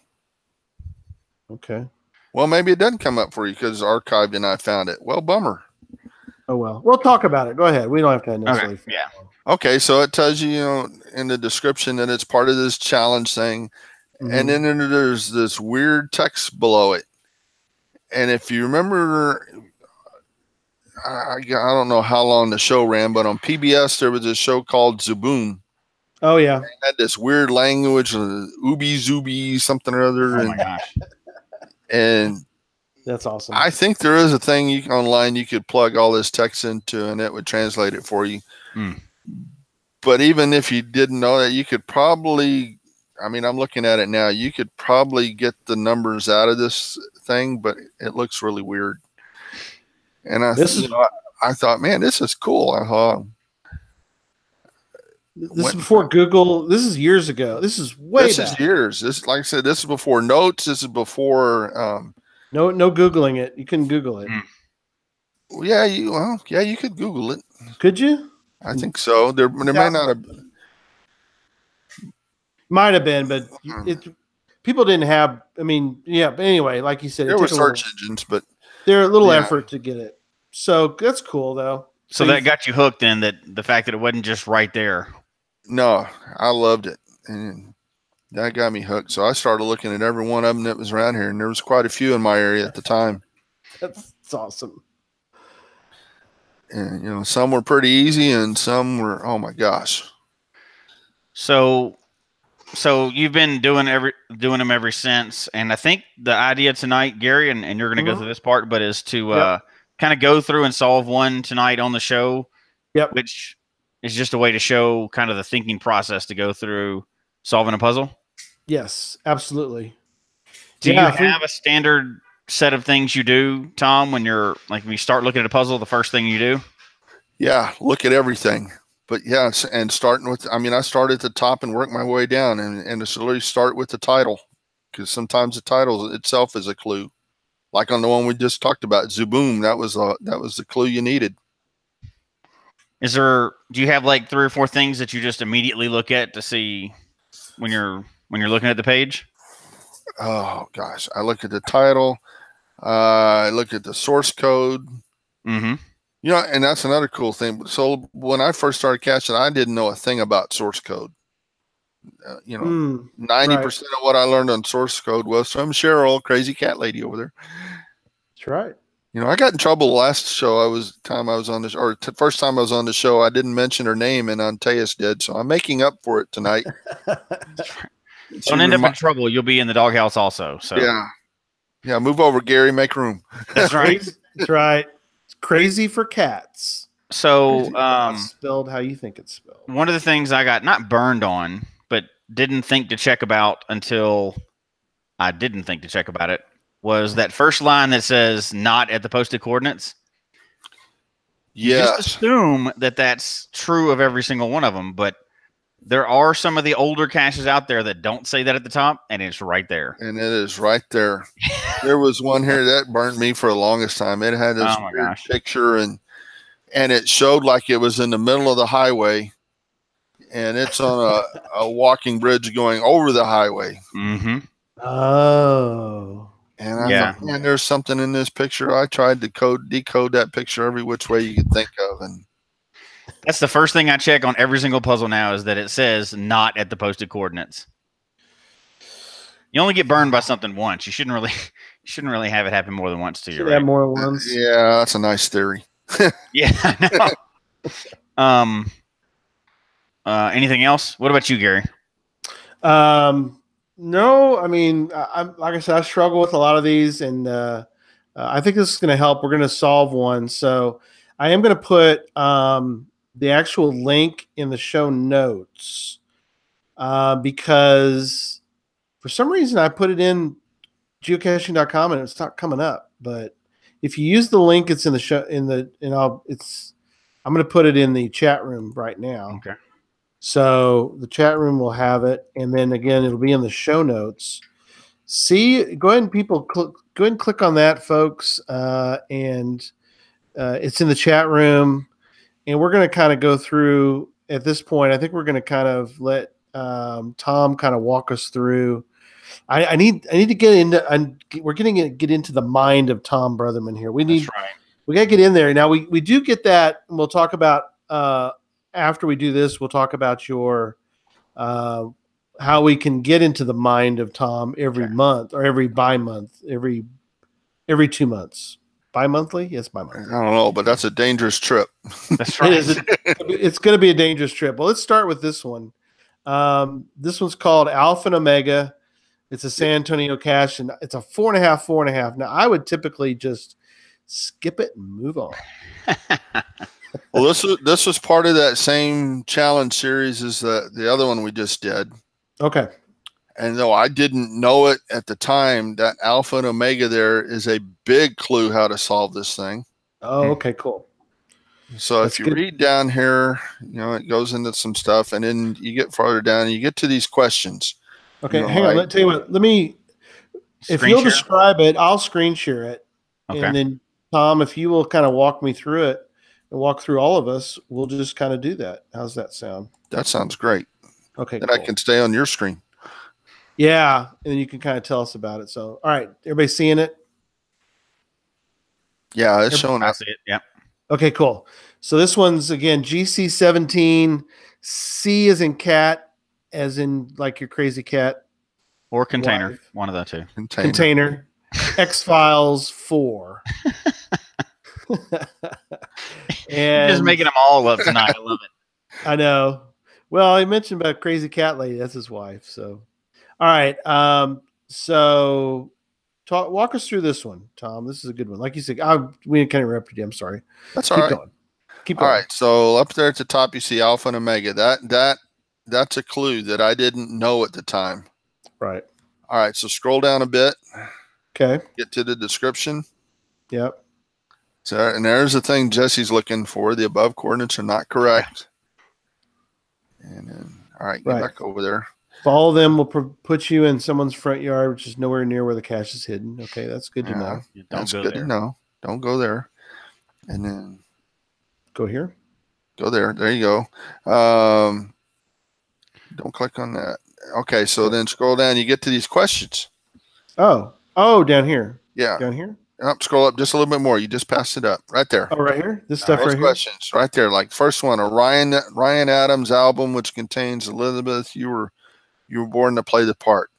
Okay. Well, maybe it doesn't come up for you because archived and I found it. Well, bummer. Oh, well. We'll talk about it. Go ahead. We don't have to necessarily. Okay. Yeah. Okay, so it tells you, in the description that it's part of this challenge thing. Mm-hmm. And then there's this weird text below it. And if you remember, I don't know how long the show ran, but on PBS, there was a show called Zaboom. Oh, yeah. It had this weird language, ooby zooby, something or other. Oh, my gosh. And that's awesome. I think there is a thing online you could plug all this text into and it would translate it for you. But even if you didn't know that, you could probably, I'm looking at it now, you could probably get the numbers out of this thing, but it looks really weird. And I thought, man, this is cool. I thought, this is before Google. This is years ago. This is way back. This is years. This, like I said, this is before notes. This is before. No Googling it. You couldn't Google it. Yeah, you could Google it. Could you? I think so. There may not have. Might have been, but people didn't have. But anyway, like you said, there were search engines, but they're a little effort to get it. So that's cool, though. So that got you hooked in, that the fact that it wasn't just right there. No, I loved it, and that got me hooked. So I started looking at every one of them that was around here, and there was quite a few in my area at the time. That's awesome. And some were pretty easy, and some were, oh my gosh. So you've been doing them ever since, and I think the idea tonight, Gary, and you're going to go through this part, but is to kind of go through and solve one tonight on the show. Yep. Which is just a way to show kind of the thinking process to go through solving a puzzle. Yes, absolutely. Do you have a standard set of things you do, Tom, when you start looking at a puzzle, the first thing you do? Yeah, look at everything. But yes, and starting with, I start at the top and work my way down, and it's literally start with the title, because sometimes the title itself is a clue. Like on the one we just talked about, Zaboom, that was the clue you needed. Do you have like 3 or 4 things that you just immediately look at to see when you're looking at the page? Oh gosh, I look at the title, I look at the source code. Mm-hmm. And that's another cool thing. So when I first started caching, I didn't know a thing about source code. 90% of what I learned on source code was from Cheryl, crazy cat lady over there. That's right. I got in trouble the last show first time I was on the show. I didn't mention her name, and Antaeus did. So I'm making up for it tonight. Don't end up in trouble. You'll be in the doghouse also. So yeah. Move over, Gary. Make room. That's right. That's right. It's crazy for cats. So spelled how you think it's spelled. One of the things I got not burned on, but didn't think to check about until I didn't think to check about it, was that first line that says "not at the posted coordinates." Yes. You just assume that that's true of every single one of them, but there are some of the older caches out there that don't say that at the top, and it's right there. And it is right there. There was one here that burned me for the longest time. It had this weird picture, and it showed like it was in the middle of the highway, and it's on a walking bridge going over the highway. Mm-hmm. Oh. And I thought, man, there's something in this picture. I tried to decode that picture every which way you could think of, and that's the first thing I check on every single puzzle now, is that it says "not at the posted coordinates." You only get burned by something once. You shouldn't really have it happen more than once to you. Right? More than once. Yeah, that's a nice theory. Yeah, I know. Anything else? What about you, Gary? No, I'm like I said, I struggle with a lot of these, and I think this is going to help. We're going to solve one, so I am going to put the actual link in the show notes because for some reason I put it in geocaching.com and it's not coming up. But if you use the link, it's in the show I'm going to put it in the chat room right now. Okay. So the chat room will have it, and then again, it'll be in the show notes. See, go ahead and go ahead and click on that, folks, and it's in the chat room. And we're going to kind of go through at this point. I think we're going to kind of let Tom kind of walk us through. I need to get into. We're getting to get into the mind of Tom Brotherman here. We got to get in there now. We do get that, and we'll talk about after we do this. We'll talk about your how we can get into the mind of Tom every month or every bi-month, every 2 months. Bi-monthly? Yes, bi-monthly. I don't know, but that's a dangerous trip. That's right. It's going to be a dangerous trip. Well, let's start with this one. This one's called Alpha and Omega. It's a San Antonio cache, and it's a 4.5. Now, I would typically just skip it and move on. Well, this was part of that same challenge series as the other one we just did. Okay. And though I didn't know it at the time, that Alpha and Omega there is a big clue how to solve this thing. Oh, okay, cool. So if you read down here, it goes into some stuff, and then you get farther down and you get to these questions. Okay, hang on. Let tell you what. If you'll describe it, I'll screen share it. Okay. And then, Tom, if you will kind of walk me through it and walk through all of us, we'll just kind of do that. How's that sound? That sounds great. Okay, then cool. I can stay on your screen. Yeah, and then you can kind of tell us about it. So, all right, everybody seeing it? Yeah, it's showing up. I see it. Yeah. Okay, cool. So this one's, again, GC17. C as in cat, as in like your crazy cat. Or container. Wife. One of the two. Container. X-Files 4. You're just making them all up tonight. I love it. I know. Well, I mentioned about crazy cat lady. That's his wife. So, all right. So walk us through this one, Tom. This is a good one. Like you said, we kind of interrupted you. I'm sorry. That's all right. Keep going. All right. So up there at the top, you see Alpha and Omega. That's a clue that I didn't know at the time. Right. All right. So scroll down a bit. Okay. Get to the description. Yep. So, and there's the thing Jesse's looking for. The above coordinates are not correct. And then, all right, get back over there. Follow them will put you in someone's front yard, which is nowhere near where the cache is hidden. Okay, that's good to know. That's good to know. Don't go there. And then go here. Go there. There you go. Don't click on that. Okay, so then scroll down. You get to these questions. Oh, down here. Yeah. Down here? Scroll up just a little bit more. You just passed it up. Right there. Oh, right here? This stuff right here? Questions. Right there. Like first one, a Ryan Adams album, which contains Elizabeth, you were born to play the part.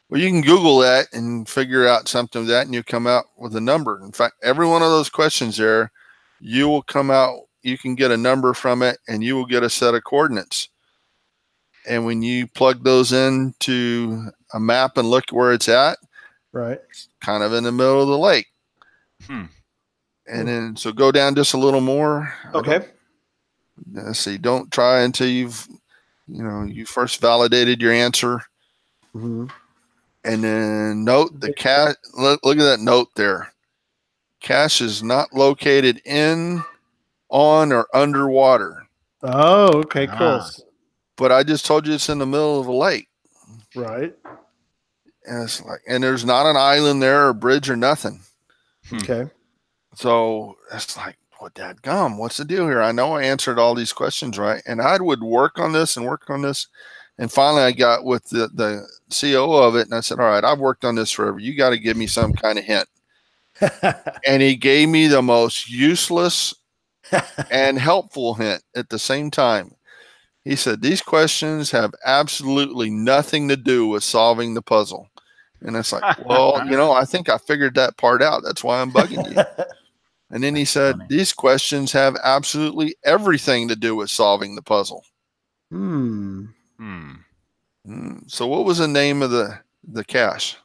Well, you can Google that and figure out something of that, and you come out with a number. In fact, every one of those questions there, you will come out, you can get a number from it, and you will get a set of coordinates. And when you plug those into a map and look where it's at, right, it's kind of in the middle of the lake. And then, so go down just a little more. Okay. Let's see. Don't try until you first validated your answer. Mm-hmm. And then note the cache. Look at that note there. Cache is not located in, on, or underwater. Oh, okay, cool. But I just told you it's in the middle of a lake. Right. And it's like, and there's not an island there or bridge or nothing. Okay. So it's like, what dadgum? What's the deal here? I know I answered all these questions right. And I would work on this. And finally I got with the CO of it. And I said, all right, I've worked on this forever. You got to give me some kind of hint. And he gave me the most useless and helpful hint at the same time. He said, these questions have absolutely nothing to do with solving the puzzle. And it's like, well, I think I figured that part out. That's why I'm bugging you. And then he said, these questions have absolutely everything to do with solving the puzzle. So what was the name of the cache?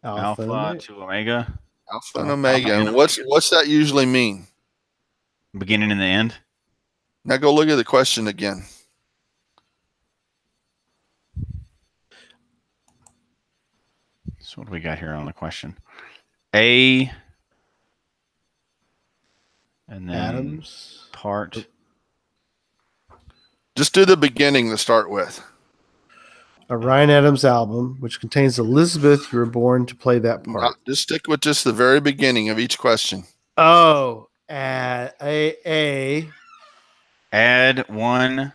Alpha to Omega. Alpha and Omega. And what's that usually mean? Beginning and the end. Now go look at the question again. So what do we got here on the question? A and then Adams part Just do the beginning to start with. A Ryan Adams album, which contains Elizabeth, you were born to play that part. Just stick with just the very beginning of each question. Oh, add one.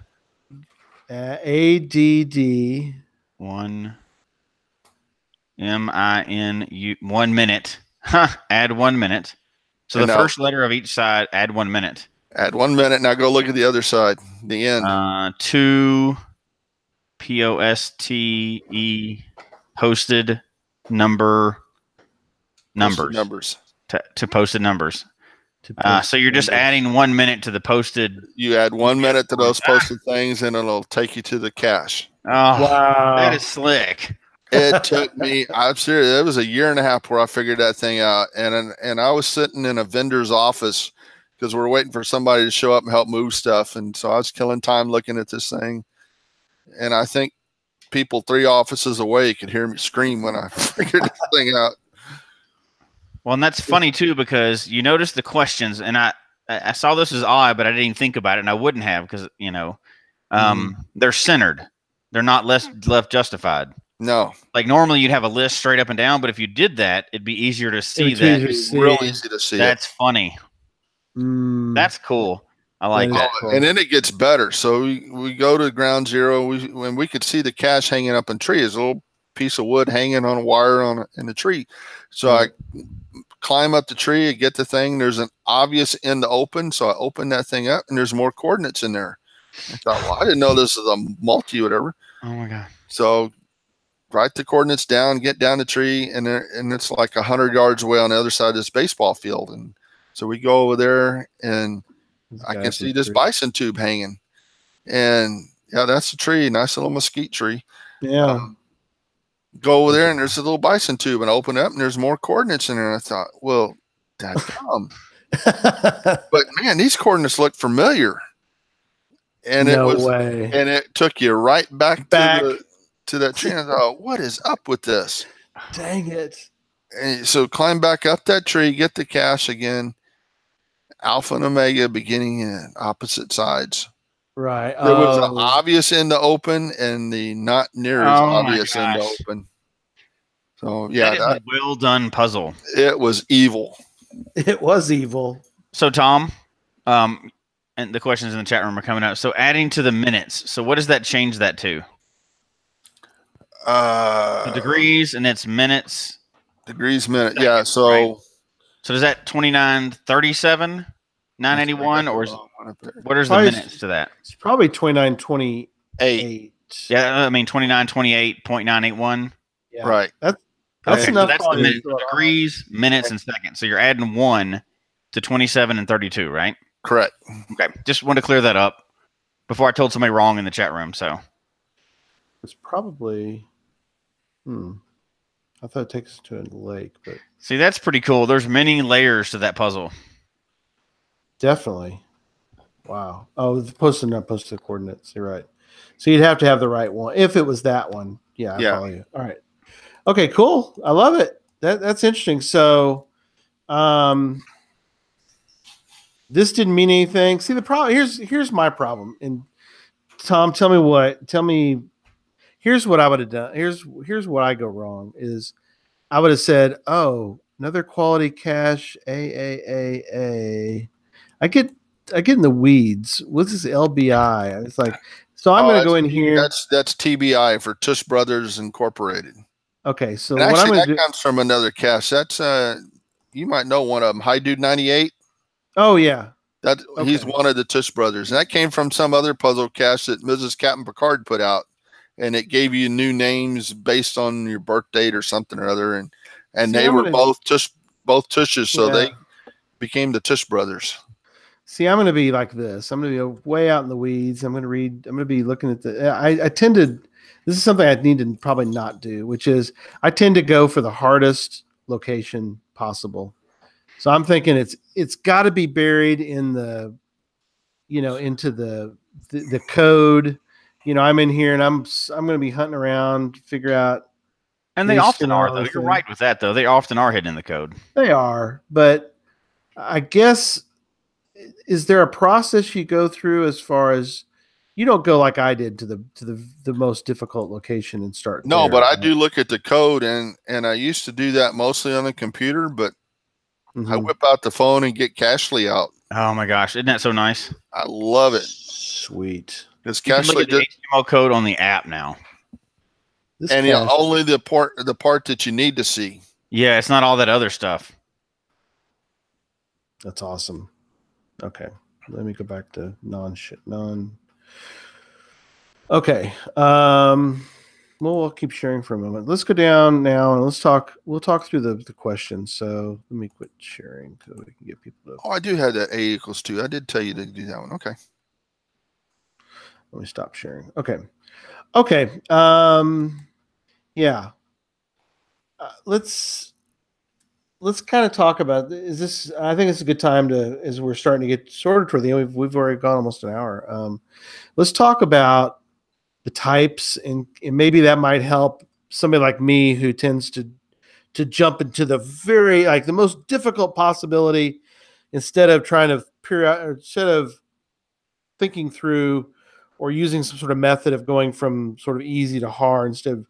ADD. 1 MINU 1 minute. Huh. Add 1 minute. So and the first letter of each side, add 1 minute. Add 1 minute. Now go look at the other side. The end. 2 POSTE posted numbers. To posted numbers. So you're just adding 1 minute to the posted. You add 1 minute to those posted things, and it'll take you to the cache. Oh, wow. That is slick. It took me, I'm serious, it was a year and a half where I figured that thing out. And I was sitting in a vendor's office because we're waiting for somebody to show up and help move stuff. And so I was killing time looking at this thing. And I think people 3 offices away could hear me scream when I figured this thing out. Well, and that's funny too, because you notice the questions, and I saw this as odd, but I didn't think about it, and I wouldn't have, because they're centered. They're not left justified. No. Like normally you'd have a list straight up and down, but if you did that, it'd be easier to see that. It's real easy to see. That's funny. That's cool. I like that. Cool. And then it gets better. So we go to ground zero. When we could see the cache hanging up in trees, a little piece of wood hanging on a wire in the tree. So I climb up the tree and get the thing. There's an obvious end open. So I open that thing up and there's more coordinates in there. I thought, well, I didn't know this was a multi or whatever. Oh my God. So write the coordinates down, get down the tree, and it's like 100 yards away on the other side of this baseball field. And so we go over there, and I can see this bison tube hanging. And yeah, that's a tree, nice little mesquite tree. Yeah. Go over there, and there's a little bison tube, and I open it up, and there's more coordinates in there. And I thought, well, that's dumb. But man, these coordinates look familiar. And and it took you right back. To that tree. And I thought, what is up with this? Dang it. And so climb back up that tree, get the cache again. Alpha and Omega beginning and opposite sides. Right. There was an obvious in the open and the not near as obvious in the open. So yeah, that is a well done puzzle. It was evil. It was evil. So Tom, and the questions in the chat room are coming up. So adding to the minutes. So what does that change that to? The degrees, and it's minutes. Degrees, minute. Yeah. So, right. So does that 2937, 981, or what is the minutes to that? It's probably 2928. Yeah, I mean 2928.981. Yeah. Right. That's okay, enough. So that's the minutes, degrees, minutes, and seconds. So you're adding 1 to 27 and 32, right? Correct. Okay. Just wanted to clear that up before I told somebody wrong in the chat room. So it's probably. I thought it takes us to a lake, but see, that's pretty cool. There's many layers to that puzzle. Definitely. Wow. Oh, the posted coordinates. You're right. So you'd have to have the right one. If it was that one. Yeah, I follow you. All right. Okay, cool. I love it. That's interesting. So this didn't mean anything. See, the problem here's my problem. And Tom, tell me here's what I would have done. Here's what I go wrong is I would have said, oh, another quality cache, AAAA. I get in the weeds. What's this LBI? It's like, so I'm going to go in here. That's TBI for Tush Brothers Incorporated. Okay, so what I'm going to do comes from another cache. That's you might know one of them, High Dude 98. Oh yeah, he's one of the Tush Brothers, and that came from some other puzzle cache that Mrs. Captain Picard put out. And it gave you new names based on your birth date or something or other, and they were both Tushes, so they became the Tush Brothers. See, I'm going to be like this. I'm going to be way out in the weeds. I'm going to be looking at I tend to. This is something I need to probably not do, which is I tend to go for the hardest location possible. So I'm thinking it's got to be buried in the, into the code. I'm in here and I'm going to be hunting around, figure out. And they often are, though. You're right with that, though. They often are hidden in the code. They are, but I guess, is there a process you go through as far as you don't go like I did to the most difficult location and start. No, there, but I right? do look at the code, and I used to do that mostly on the computer, but I whip out the phone and get Cachely out. Oh my gosh, isn't that so nice? I love it. Sweet. You can look at the HTML code on the app now. And only the part that you need to see. Yeah, it's not all that other stuff. That's awesome. Okay, let me go back to non. Okay. Well, we'll keep sharing for a moment. Let's go down now and let's talk. We'll talk through the questions. So let me quit sharing so we can get people to. Oh, I do have that A = 2. I did tell you to do that one. Okay. Let me stop sharing. Okay. Yeah. Let's kind of talk about. I think it's a good time to, as we're starting to get sorted toward the end. We've already gone almost an hour. Let's talk about the types, and maybe that might help somebody like me who tends to jump into the the most difficult possibility instead of thinking through or using some sort of method of going from sort of easy to hard instead of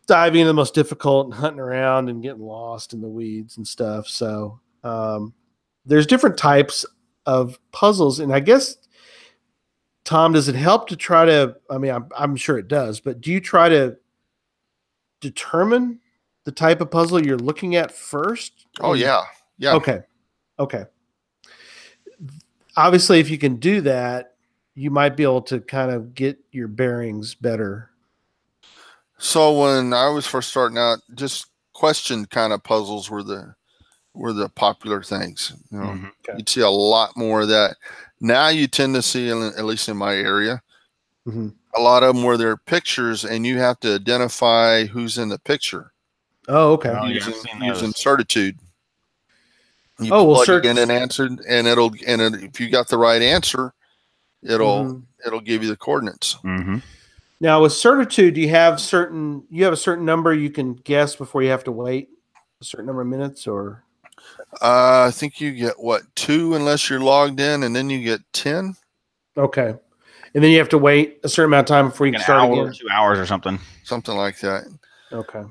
diving into the most difficult and hunting around and getting lost in the weeds and stuff. So there's different types of puzzles, and I guess, Tom, does it help to try to, I mean, I'm sure it does, but do you try to determine the type of puzzle you're looking at first? Oh, yeah. Yeah. Okay. Obviously, if you can do that, you might be able to kind of get your bearings better. So when I was first starting out, just question kind of puzzles were the popular things. You know, You'd see a lot more of that. Now you tend to see, at least in my area, a lot of them where there are pictures and you have to identify who's in the picture. Oh, okay. Using certitude. You plug it in and answered, and if you got the right answer, it'll give you the coordinates. Now with certitude, you have a certain number you can guess before you have to wait a certain number of minutes, or I think you get 2 unless you're logged in, and then you get 10. Okay. And then you have to wait a certain amount of time before you can start again. 2 hours or something. Something like that. Okay.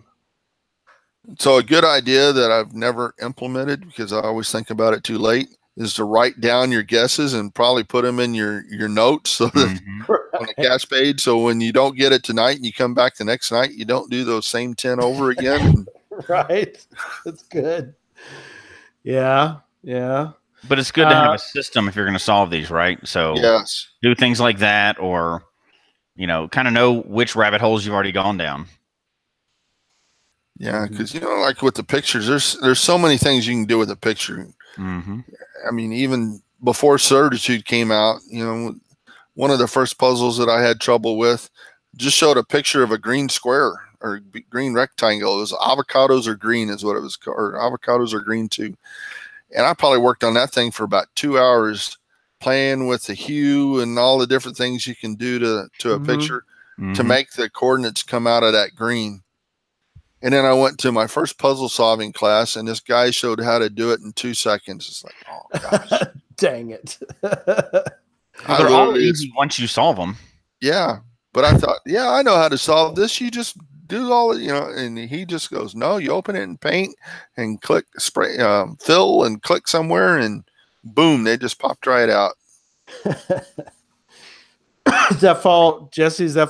So a good idea that I've never implemented, because I always think about it too late, is to write down your guesses and probably put them in your notes so that on the cache page. So when you don't get it tonight and you come back the next night, you don't do those same 10 over again. Right. That's good. Yeah. But it's good to have a system if you're going to solve these, right? So do things like that, or, kind of know which rabbit holes you've already gone down. Yeah, because, like with the pictures, there's so many things you can do with a picture. I mean, even before Certitude came out, one of the first puzzles that I had trouble with just showed a picture of a green square or green rectangle. It was avocados are green is what it was called, or avocados are green too. And I probably worked on that thing for about 2 hours, playing with the hue and all the different things you can do to a picture to make the coordinates come out of that green. And then I went to my first puzzle solving class, and this guy showed how to do it in 2 seconds. It's like, oh gosh, dang it! They're all easy once you solve them. Yeah, but I thought, I know how to solve this. You just do all it, and he just goes, no, you open it in Paint and click spray, fill, and click somewhere, and boom, they just popped right out. Does that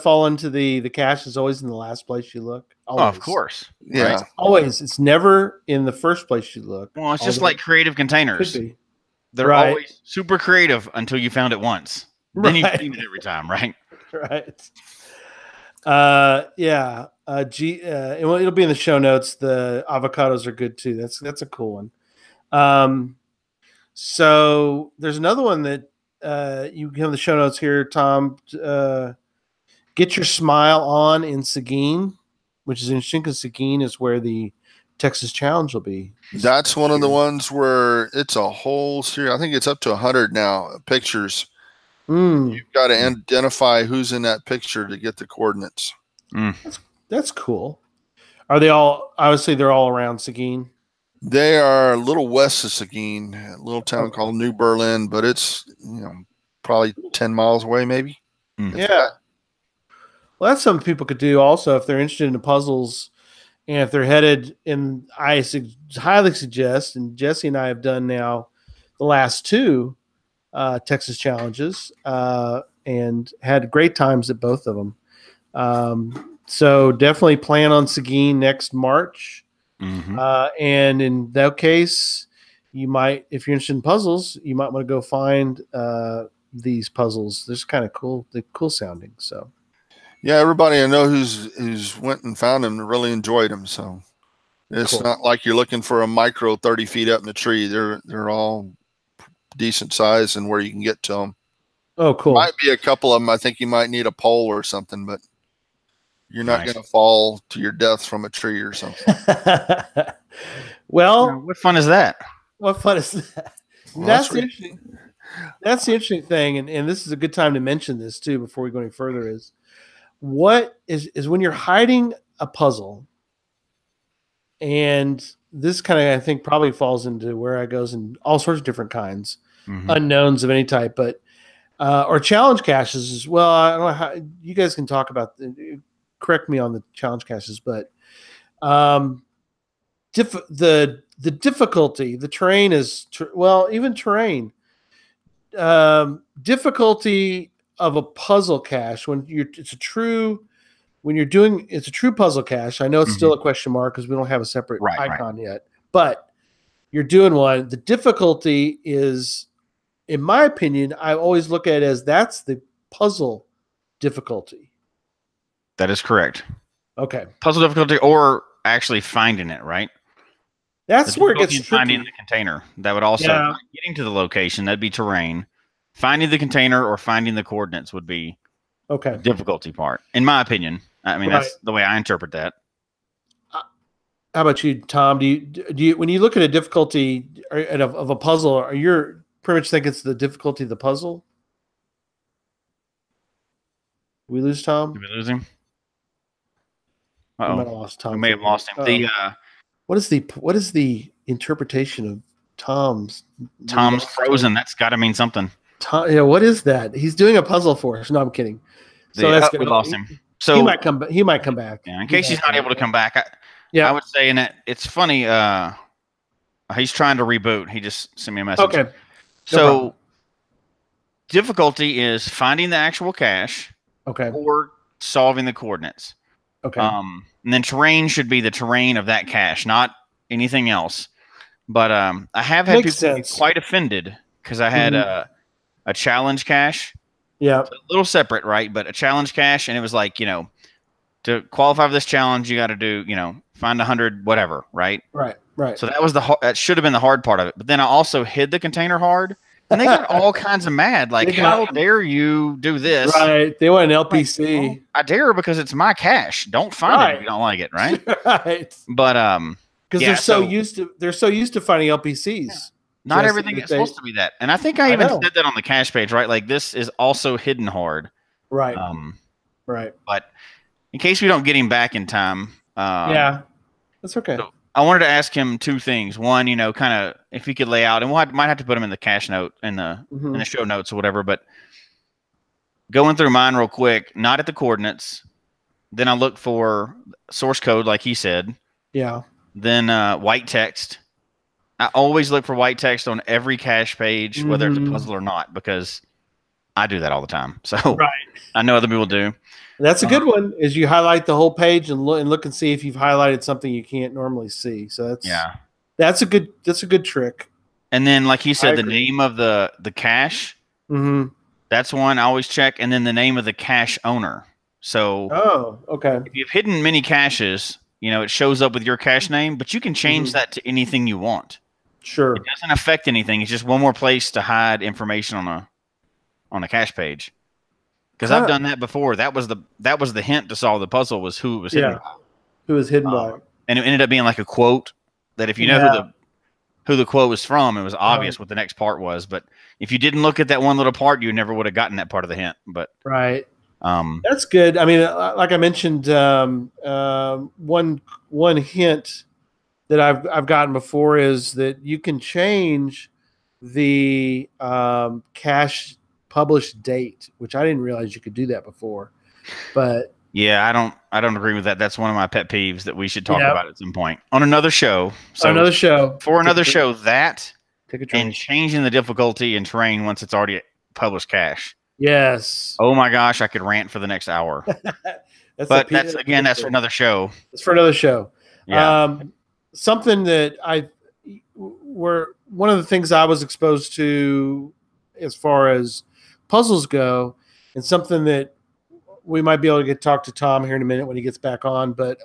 fall into the cache is always in the last place you look? Always. Oh, of course. Yeah. Right? Always. It's never in the first place you look. Well, it's just like creative containers. Could be. They're always super creative until you found it once. Then you've seen it every time, right? Right. Yeah. It'll be in the show notes. The avocados are good too. That's a cool one. So there's another one that you have the show notes here, Tom. Get your smile on in Seguin, which is interesting because Seguin is where the Texas Challenge will be. That's one of the ones where it's a whole series. I think it's up to 100 now pictures. You've got to identify who's in that picture to get the coordinates. That's cool. Are they all? Obviously, they're all around Seguin. They are a little west of Seguin, a little town called New Berlin, but it's probably 10 miles away, maybe. Yeah. Well, that's something people could do also if they're interested in the puzzles, and if they're headed. And I highly suggest, and Jesse and I have done now the last two Texas challenges, and had great times at both of them. So definitely plan on Seguin next March. And in that case, you might, if you're interested in puzzles, you might want to go find these puzzles. They're kind of cool. They're cool sounding. So yeah, everybody I know who's went and found them really enjoyed them. So it's not like you're looking for a micro 30 feet up in the tree. They're all decent size and where you can get to them. Oh, cool. Might be a couple of them. I think you might need a pole or something, but you're not going to fall to your death from a tree or something. Well, what fun is that? What fun is that? Well, that's the interesting. That's the interesting thing, and this is a good time to mention this too before we go any further. Is what is when you're hiding a puzzle, and this kind of I think probably falls into where I goes in all sorts of different kinds, unknowns of any type, but or challenge caches as well. I don't know how you guys can talk about. Correct me on the challenge caches, but the difficulty, the terrain is even terrain. Difficulty of a puzzle cache it's a true puzzle cache. I know it's still a question mark because we don't have a separate icon yet, but you're doing one. The difficulty is, in my opinion, I always look at it as that's the puzzle difficulty. That is correct. Okay. Puzzle difficulty or actually finding it, right? That's where it gets tricky. Finding the container. That would also, getting to the location, that'd be terrain. Finding the container or finding the coordinates would be the difficulty part, in my opinion. I mean, that's the way I interpret that. How about you, Tom? Do you when you look at a difficulty of a puzzle, are you pretty much think it's the difficulty of the puzzle? Did we lose Tom? Did we lose him? We might have lost Tom. We may have lost him. What is the interpretation of Tom's frozen? That's got to mean something. What is that? He's doing a puzzle for us. No, I'm kidding. So that's good. We lost him. So he might come back. He might come back. Yeah, in case he's not able to come back, I would say, and it's funny. He's trying to reboot. He just sent me a message. Okay. So difficulty is finding the actual cache. Okay. Or solving the coordinates. Okay. And then terrain should be the terrain of that cache, not anything else. But I have had people get quite offended because I had a challenge cache. Yeah. A little separate, right? But a challenge cache, and it was like, to qualify for this challenge, you got to do, find 100 whatever, right? Right. So that should have been the hard part of it. But then I also hid the container hard. And they got all kinds of mad. Like, how dare you do this? Right. They want an LPC. Like, I dare because it's my cache. Don't find it if you don't like it, right? Right. But because they're so used to finding LPCs. Not everything is supposed to be that. And I think I even said that on the cache page, right? Like, this is also hidden hard. Right. Right. But in case we don't get him back in time. Yeah. That's okay. So I wanted to ask him two things. One, kind of if he could lay out, and might have to put him in the cache note in the show notes or whatever. But going through mine real quick, not at the coordinates. Then I look for source code, like he said. Yeah. Then white text. I always look for white text on every cache page, whether it's a puzzle or not, because I do that all the time. So I know other people do. That's a good one. Is you highlight the whole page and look and see if you've highlighted something you can't normally see. So that's a good trick. And then, like he said, the name of the cache. That's one I always check, and then the name of the cache owner. So if you've hidden many caches, it shows up with your cache name, but you can change that to anything you want. Sure, it doesn't affect anything. It's just one more place to hide information on a cache page. Because I've done that before. That was the hint to solve the puzzle was who it was hidden by. Who was hidden by. And it ended up being like a quote that if you know who the quote was from, it was obvious what the next part was. But if you didn't look at that one little part, you never would have gotten that part of the hint. But that's good. I mean, like I mentioned, one hint that I've gotten before is that you can change the cache published date, which I didn't realize you could do that before. But yeah, I don't agree with that. That's one of my pet peeves that we should talk about at some point on another show. So another show for another show that and changing the difficulty in terrain once it's already published cache. Yes. Oh my gosh, I could rant for the next hour. That's for another show. It's for another show. Yeah. Something that one of the things I was exposed to as far as puzzles go, and something that we might be able to talk to Tom here in a minute when he gets back on, but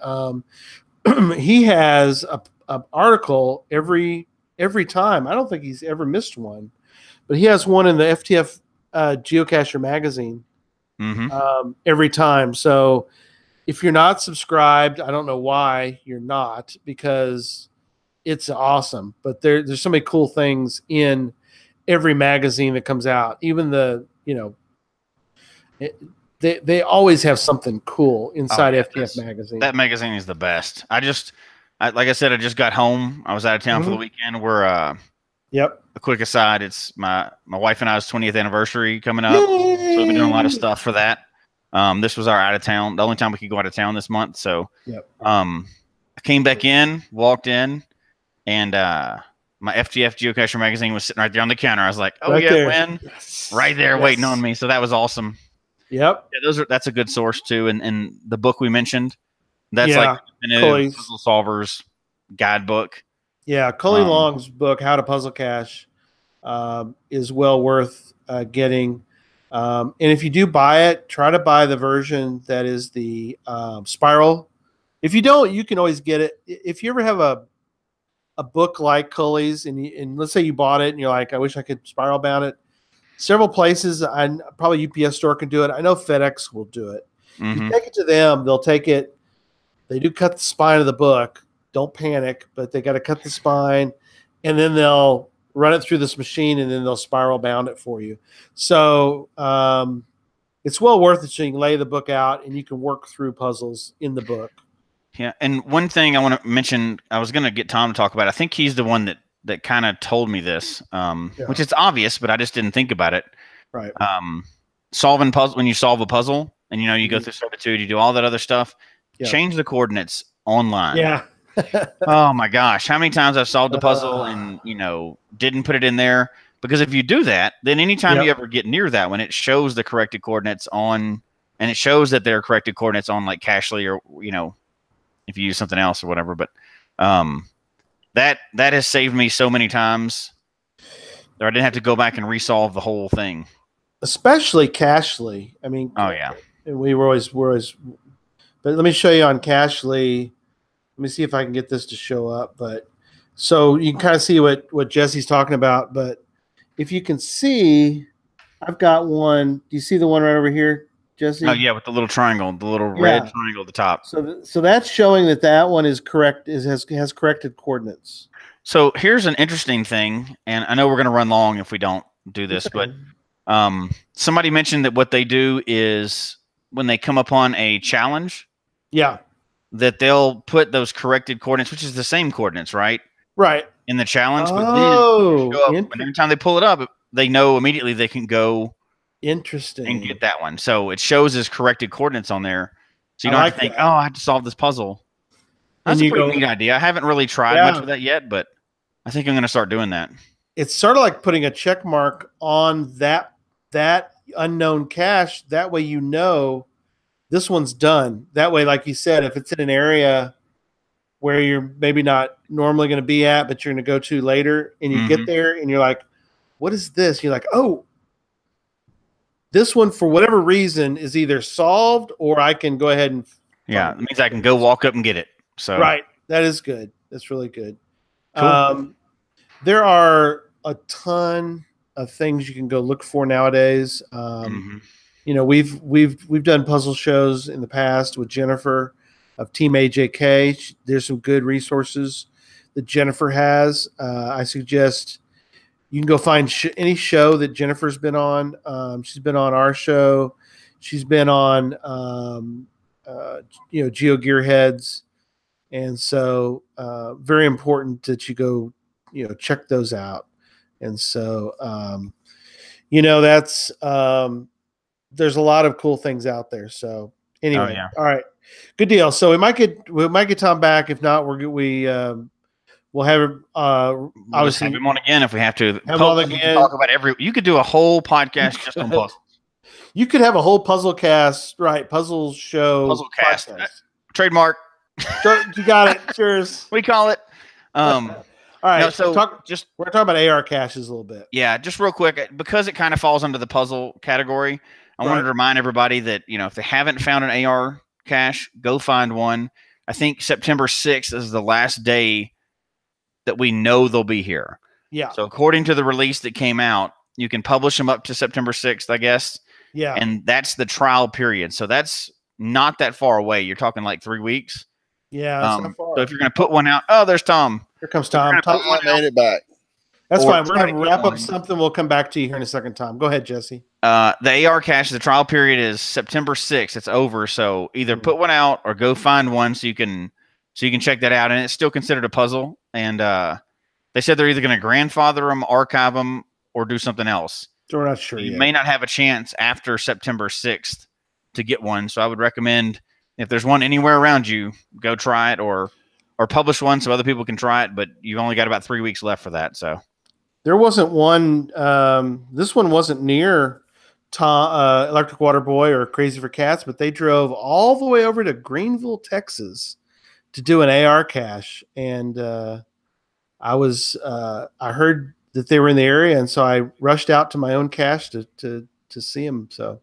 he has a article every time. I don't think he's ever missed one, but he has one in the FTF Geocacher magazine every time. So if you're not subscribed, I don't know why you're not, because it's awesome. But there's so many cool things in every magazine that comes out. Even they always have something cool inside FTF magazine. That magazine is the best. Like I said, I just got home. I was out of town for the weekend. We're a quick aside, it's my wife and I's 20th anniversary coming up. Yay! So we've been doing a lot of stuff for that. This was our out of town, the only time we could go out of town this month. So I came back in, walked in, and my FTF Geocacher magazine was sitting right there on the counter. I was like, oh, right there. When? Yes. Right there waiting on me. So that was awesome. Yep. Yeah, that's a good source too. And the book we mentioned, that's like the puzzle solvers guidebook. Yeah, Colleen Long's book, How to Puzzle Cache, is well worth getting. And if you do buy it, try to buy the version that is the spiral. If you don't, you can always get it. If you ever have a book like Cully's, and let's say you bought it and you're like, I wish I could spiral bound it. Several places, probably UPS store can do it. I know FedEx will do it. You take it to them, they'll take it. They do cut the spine of the book. Don't panic, but they got to cut the spine, and then they'll run it through this machine, and then they'll spiral bound it for you. So it's well worth it. So you can lay the book out, and you can work through puzzles in the book. Yeah, and one thing I want to mention, I was going to get Tom to talk about. I think he's the one that kind of told me this, which is obvious, but I just didn't think about it. Right. Solving puzzle, when you solve a puzzle, and you go through Certitude, you do all that other stuff. Yeah. Change the coordinates online. Yeah. Oh my gosh, how many times I've solved a puzzle and didn't put it in there, because if you do that, then anytime you ever get near that one, it shows the corrected coordinates on, and it shows that they're corrected coordinates on like Cachely, or if you use something else or whatever. But that has saved me so many times, or I didn't have to go back and resolve the whole thing. Especially Cachely. I mean, oh yeah, we were always. But let me show you on Cachely. Let me see if I can get this to show up. But so you can kind of see what Jesse's talking about. But if you can see, I've got one. Do you see the one right over here, Jesse? Oh yeah, with the little triangle, the little red triangle at the top. So that's showing that one is correct. Has corrected coordinates. So here's an interesting thing, and I know we're going to run long if we don't do this, but somebody mentioned that what they do is when they come upon a challenge, that they'll put those corrected coordinates, which is the same coordinates, right? Right. In the challenge. Oh, and every time they pull it up, they know immediately they can go interesting and get that one. So it shows as corrected coordinates on there. So you don't have to think, oh, I have to solve this puzzle. That's a pretty neat idea. I haven't really tried much of that yet, but I think I'm going to start doing that. It's sort of like putting a check mark on that unknown cache. That way this one's done. That way, like you said, if it's in an area where you're maybe not normally going to be at, but you're going to go to later, and you get there and you're like, what is this? You're like, oh, this one, for whatever reason, is either solved, or I can go ahead and it means I can go walk up and get it. So right. That is good. That's really good. Cool. There are a ton of things you can go look for nowadays. We've done puzzle shows in the past with Jennifer of Team AJK. There's some good resources that Jennifer has. I suggest you can go find any show that Jennifer's been on. She's been on our show. She's been on, Geo Gearheads. And so very important that you go, check those out. And so, that's there's a lot of cool things out there. So anyway, all right, good deal. So we might get Tom back. If not, we'll have him. Obviously, have him on again if we have to. Have him on again. Talk about you could do a whole podcast just on puzzles. You could have a whole puzzle cast, right? Puzzle show. Puzzle cast. Trademark. You got it. Cheers. We call it. All right. No, so we're talking about AR caches a little bit. Yeah, just real quick, because it kind of falls under the puzzle category. I wanted to remind everybody that, if they haven't found an AR cache, go find one. I think September 6th is the last day that we know they'll be here. Yeah. So according to the release that came out, you can publish them up to September 6th, I guess. Yeah. And that's the trial period. So that's not that far away. You're talking like 3 weeks. Yeah. That's not far. So if you're going to put one out, there's Tom. Here comes Tom. Tom made it back. That's fine. We're going to wrap up something. We'll come back to you here in a second, Tom. Go ahead, Jesse. The AR cache, the trial period is September 6th. It's over. So either put one out or go find one so you can check that out. And it's still considered a puzzle. And they said they're either going to grandfather them, archive them, or do something else. So we're not sure yet. You may not have a chance after September 6th to get one. So I would recommend, if there's one anywhere around you, go try it or publish one so other people can try it. But you've only got about 3 weeks left for that. So there wasn't one. This one wasn't near Tom, Electric Water Boy or Crazy for Cats, but they drove all the way over to Greenville, Texas to do an AR cache. And I heard that they were in the area, and so I rushed out to my own cache to see them. So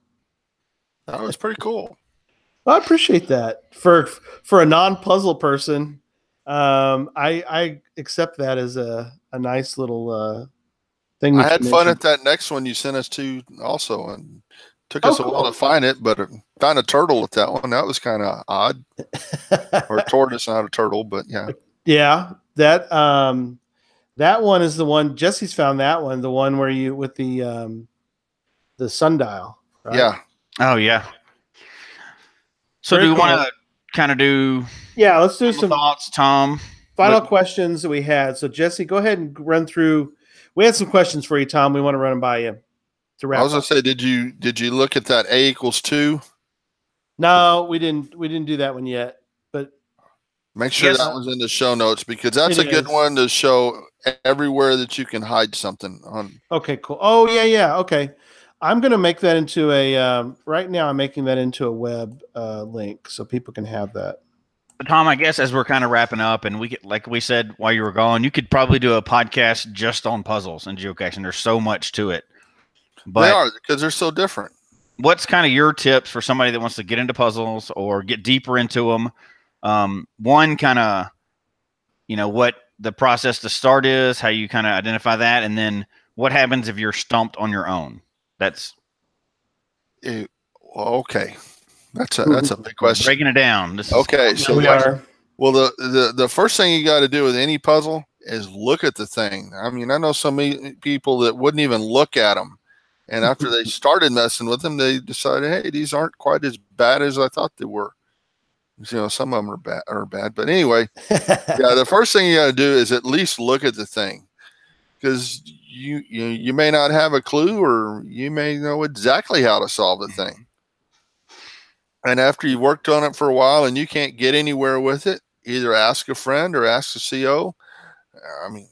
that was pretty cool. Well, I appreciate that for a non-puzzle person. I accept that as a nice little thing. I had fun at that next one you sent us to also, and took us a while to find it, but found a turtle at that one. That was kind of odd. Or a tortoise, not a turtle, but yeah. Yeah, that one is the one Jesse's found. That one, the one where you with the sundial. Right? Yeah. Oh yeah. So do you want to kind of do? Yeah, let's do some thoughts, Tom. Final questions that we had. So Jesse, go ahead and run through. We had some questions for you, Tom. We want to run them by you to wrap. I was gonna say, did you look at that A = 2? No, we didn't. We didn't do that one yet. But make sure that was in the show notes, because that's a good one to show everywhere that you can hide something on. Okay, cool. Oh yeah. Okay. I'm going to make that into a, right now I'm making that into a web link so people can have that. Tom, I guess as we're kind of wrapping up, and like we said while you were gone, you could probably do a podcast just on puzzles and geocaching. There's so much to it. But they are, because they're so different. What's kind of your tips for somebody that wants to get into puzzles or get deeper into them? One, kind of, what the process to start is, how you kind of identify that, and then what happens if you're stumped on your own? That's okay. That's a big question. Breaking it down. Okay, so the first thing you got to do with any puzzle is look at the thing. I mean, I know so many people that wouldn't even look at them, and after they started messing with them, they decided, hey, these aren't quite as bad as I thought they were. Some of them are bad, but anyway, yeah. The first thing you got to do is at least look at the thing, because you may not have a clue, or you may know exactly how to solve the thing. And after you've worked on it for a while and you can't get anywhere with it, either ask a friend or ask the CO. I mean,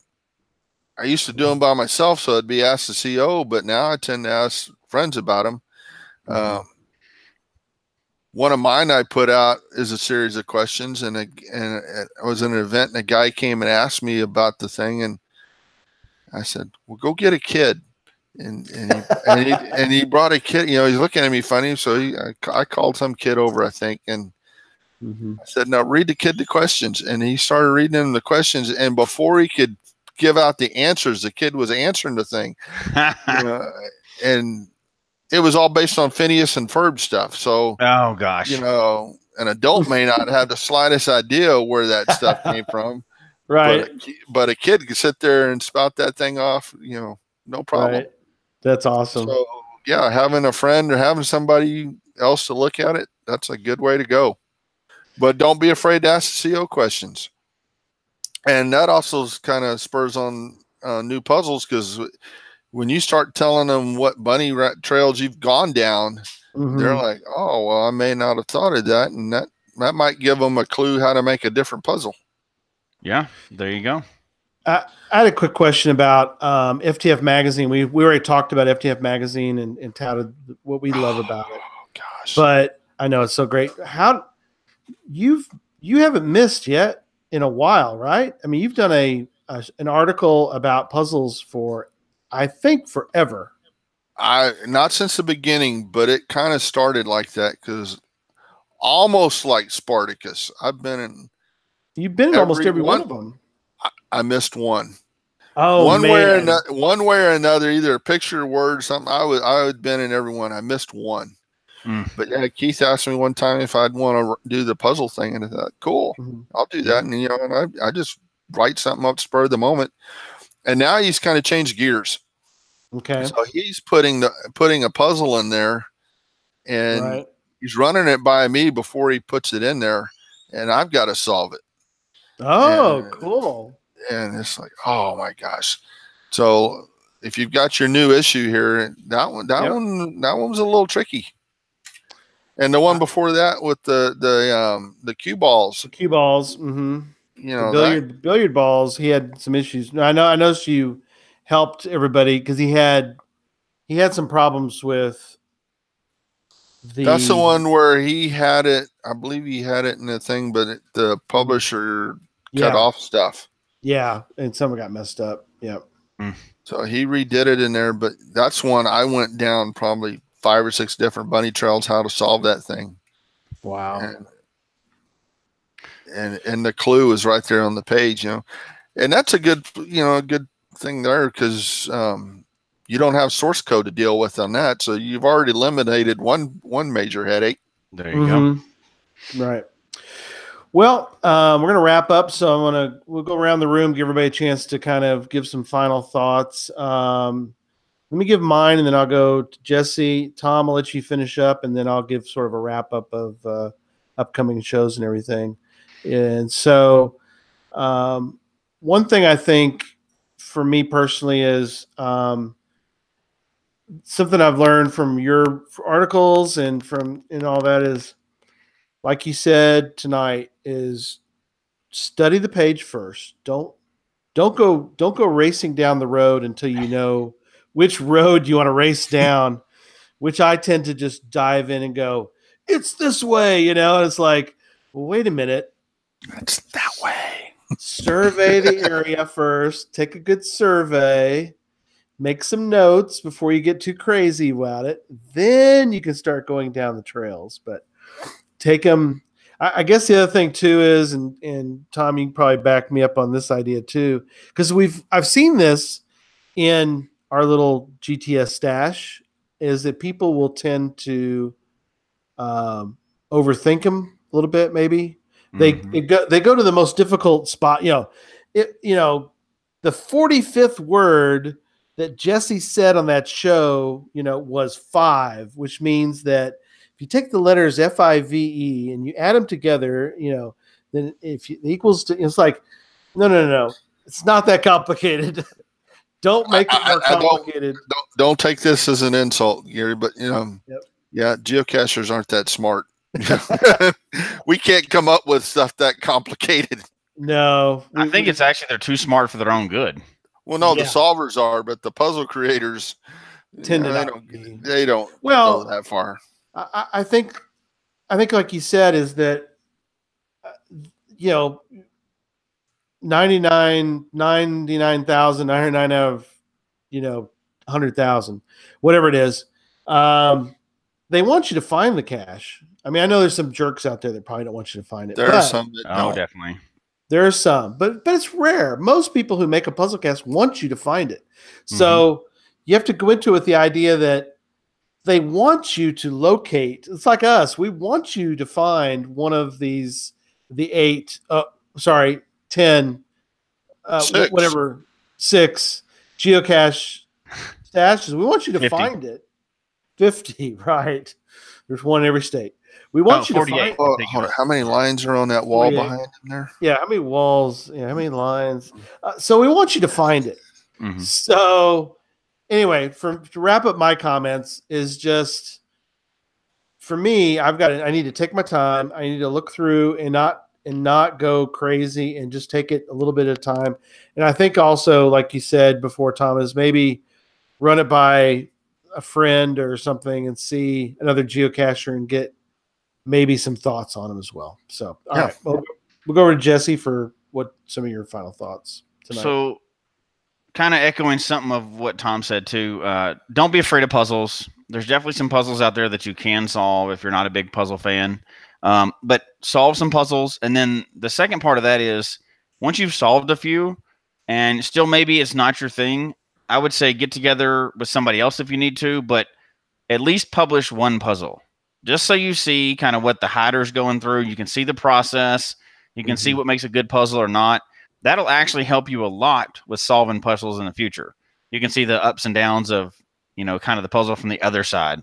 I used to do them by myself, so it'd be ask the CO, but now I tend to ask friends about them. One of mine I put out is a series of questions, and it was an event, and a guy came and asked me about the thing, and I said, well, go get a kid. And he brought a kid, he's looking at me funny. So I called some kid over, I think. And I said, now read the kid the questions. And he started reading him the questions. And before he could give out the answers, the kid was answering the thing. And it was all based on Phineas and Ferb stuff. So, oh gosh, an adult may not have the slightest idea where that stuff came from. Right. But a kid could sit there and spout that thing off, no problem. Right. That's awesome. So, yeah, having a friend or having somebody else to look at it, that's a good way to go. But don't be afraid to ask the CO questions. And that also kind of spurs on new puzzles, because when you start telling them what bunny trails you've gone down, they're like, oh, well, I may not have thought of that. And that might give them a clue how to make a different puzzle. Yeah, there you go. I had a quick question about FTF Magazine. We already talked about FTF Magazine and touted what we love about it. Gosh. But I know it's so great. How you haven't missed yet in a while, right? I mean, you've done an article about puzzles for, I think, forever. Not since the beginning, but it kind of started like that because almost like Spartacus. You've been in almost every one of them. I missed one. Oh, one man. One way or another, either a picture, word, or something. I had been in every one. I missed one. But yeah, Keith asked me one time if I'd want to do the puzzle thing, and I thought, cool, I'll do that. And and I just write something up spur of the moment. And now he's kind of changed gears. Okay. So he's putting a puzzle in there, and he's running it by me before he puts it in there, and I've got to solve it. Oh, cool. And it's like, oh my gosh. So if you've got your new issue here, that one was a little tricky. And the one before that with the cue balls. The cue balls. Mm-hmm. The billiard balls, he had some issues. I noticed you helped everybody because he had some problems with that's the one where he had it. I believe he had it in the thing, but the publisher cut off stuff. Yeah, and some got messed up. Yeah. So he redid it in there, but that's one I went down probably 5 or 6 different bunny trails how to solve that thing. Wow. And the clue is right there on the page, and that's a good thing there because you don't have source code to deal with on that, so you've already eliminated one major headache. There you go. Right. Well, we're going to wrap up, so we'll go around the room, give everybody a chance to kind of give some final thoughts. Let me give mine, and then I'll go to Jesse. Tom, I'll let you finish up, and then I'll give sort of a wrap up of upcoming shows and everything. And so one thing I think for me personally is something I've learned from your articles and all that is, like you said tonight, is study the page first. Don't go racing down the road until you know which road you want to race down, which I tend to just dive in and go, it's this way, and it's like, well, wait a minute. It's that way. Survey the area first. Take a good survey. Make some notes before you get too crazy about it. Then you can start going down the trails. But take them. I guess the other thing too is, and Tom, you can probably back me up on this idea too, because I've seen this in our little GTS stash, is that people will tend to overthink them a little bit. Maybe they go to the most difficult spot. The 45th word that Jesse said on that show, was 5, which means that if you take the letters FIVE and you add them together, then if it equals to, it's like, no, it's not that complicated. Don't make it more complicated. Don't take this as an insult, Gary, but yeah, geocachers aren't that smart. We can't come up with stuff that complicated. No, I think it's actually they're too smart for their own good. Well, no, the solvers are, but the puzzle creators tend to they don't go that far. I think like you said is that 99,999 out of 100,000, whatever it is, they want you to find the cache. I mean, I know there's some jerks out there that probably don't want you to find it. There are some that don't. Definitely. There are some, but it's rare. Most people who make a puzzle cache want you to find it. So you have to go into it with the idea that they want you to locate. It's like us. We want you to find one of these, 10, 6 geocache stashes. We want you to 50. Find it. 50, right. There's one in every state. We want you to find. How many lines are on that wall behind him there? Yeah, how many walls? Yeah, how many lines? So we want you to find it. Mm-hmm. So anyway, to wrap up my comments is just, for me, I need to take my time. I need to look through and not go crazy and just take it a little bit at a time. And I think also, like you said before, Thomas, maybe run it by a friend or something and see another geocacher and get maybe some thoughts on them as well. So, all right, we'll go over to Jesse for some of your final thoughts tonight. So, kind of echoing something of what Tom said too. Don't be afraid of puzzles. There's definitely some puzzles out there that you can solve if you're not a big puzzle fan. But solve some puzzles, and then the second part of that is once you've solved a few, and still maybe it's not your thing, I would say get together with somebody else if you need to, but at least publish one puzzle. Just so you see kind of what the hider's going through. You can see the process. You can see what makes a good puzzle or not. That'll actually help you a lot with solving puzzles in the future. You can see the ups and downs of, kind of the puzzle from the other side.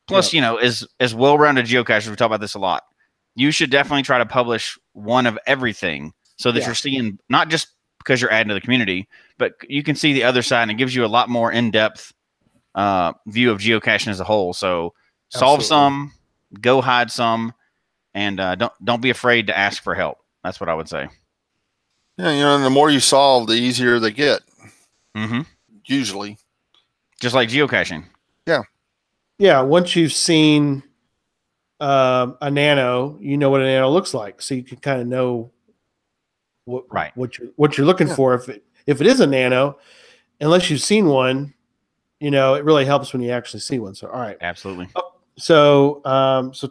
Plus, as well-rounded geocachers, we talk about this a lot. You should definitely try to publish one of everything so that you're seeing, not just because you're adding to the community, but you can see the other side, and it gives you a lot more in-depth view of geocaching as a whole. So solve some, go hide some, and don't be afraid to ask for help. That's what I would say. Yeah, and the more you solve, the easier they get. Mm-hmm. Usually. Just like geocaching. Yeah. Yeah, once you've seen a nano, you know what a nano looks like, so you can kind of know what you're looking for. If it is a nano, unless you've seen one, it really helps when you actually see one. So, all right, absolutely. So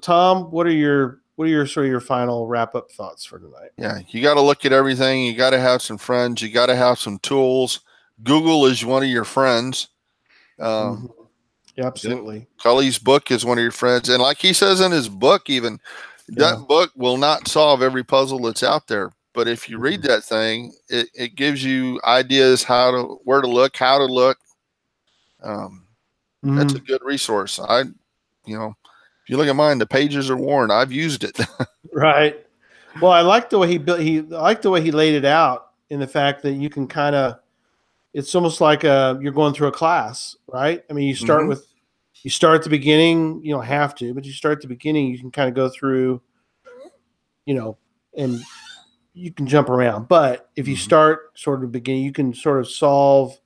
Tom, what are your sort of your final wrap up thoughts for tonight? Yeah, you got to look at everything. You got to have some friends. You got to have some tools. Google is one of your friends. Absolutely. Cully's book is one of your friends, and like he says in his book, even that book will not solve every puzzle that's out there. But if you read that thing, it gives you ideas where to look, how to look. That's a good resource. If you look at mine, the pages are worn. I've used it. Right. Well, I like the way I like the way he laid it out, in the fact that you can kind of, it's almost like you're going through a class, right? I mean, you start at the beginning. You don't have to, but you start at the beginning. You can kind of go through, and you can jump around. But if you start sort of the beginning, you can sort of solve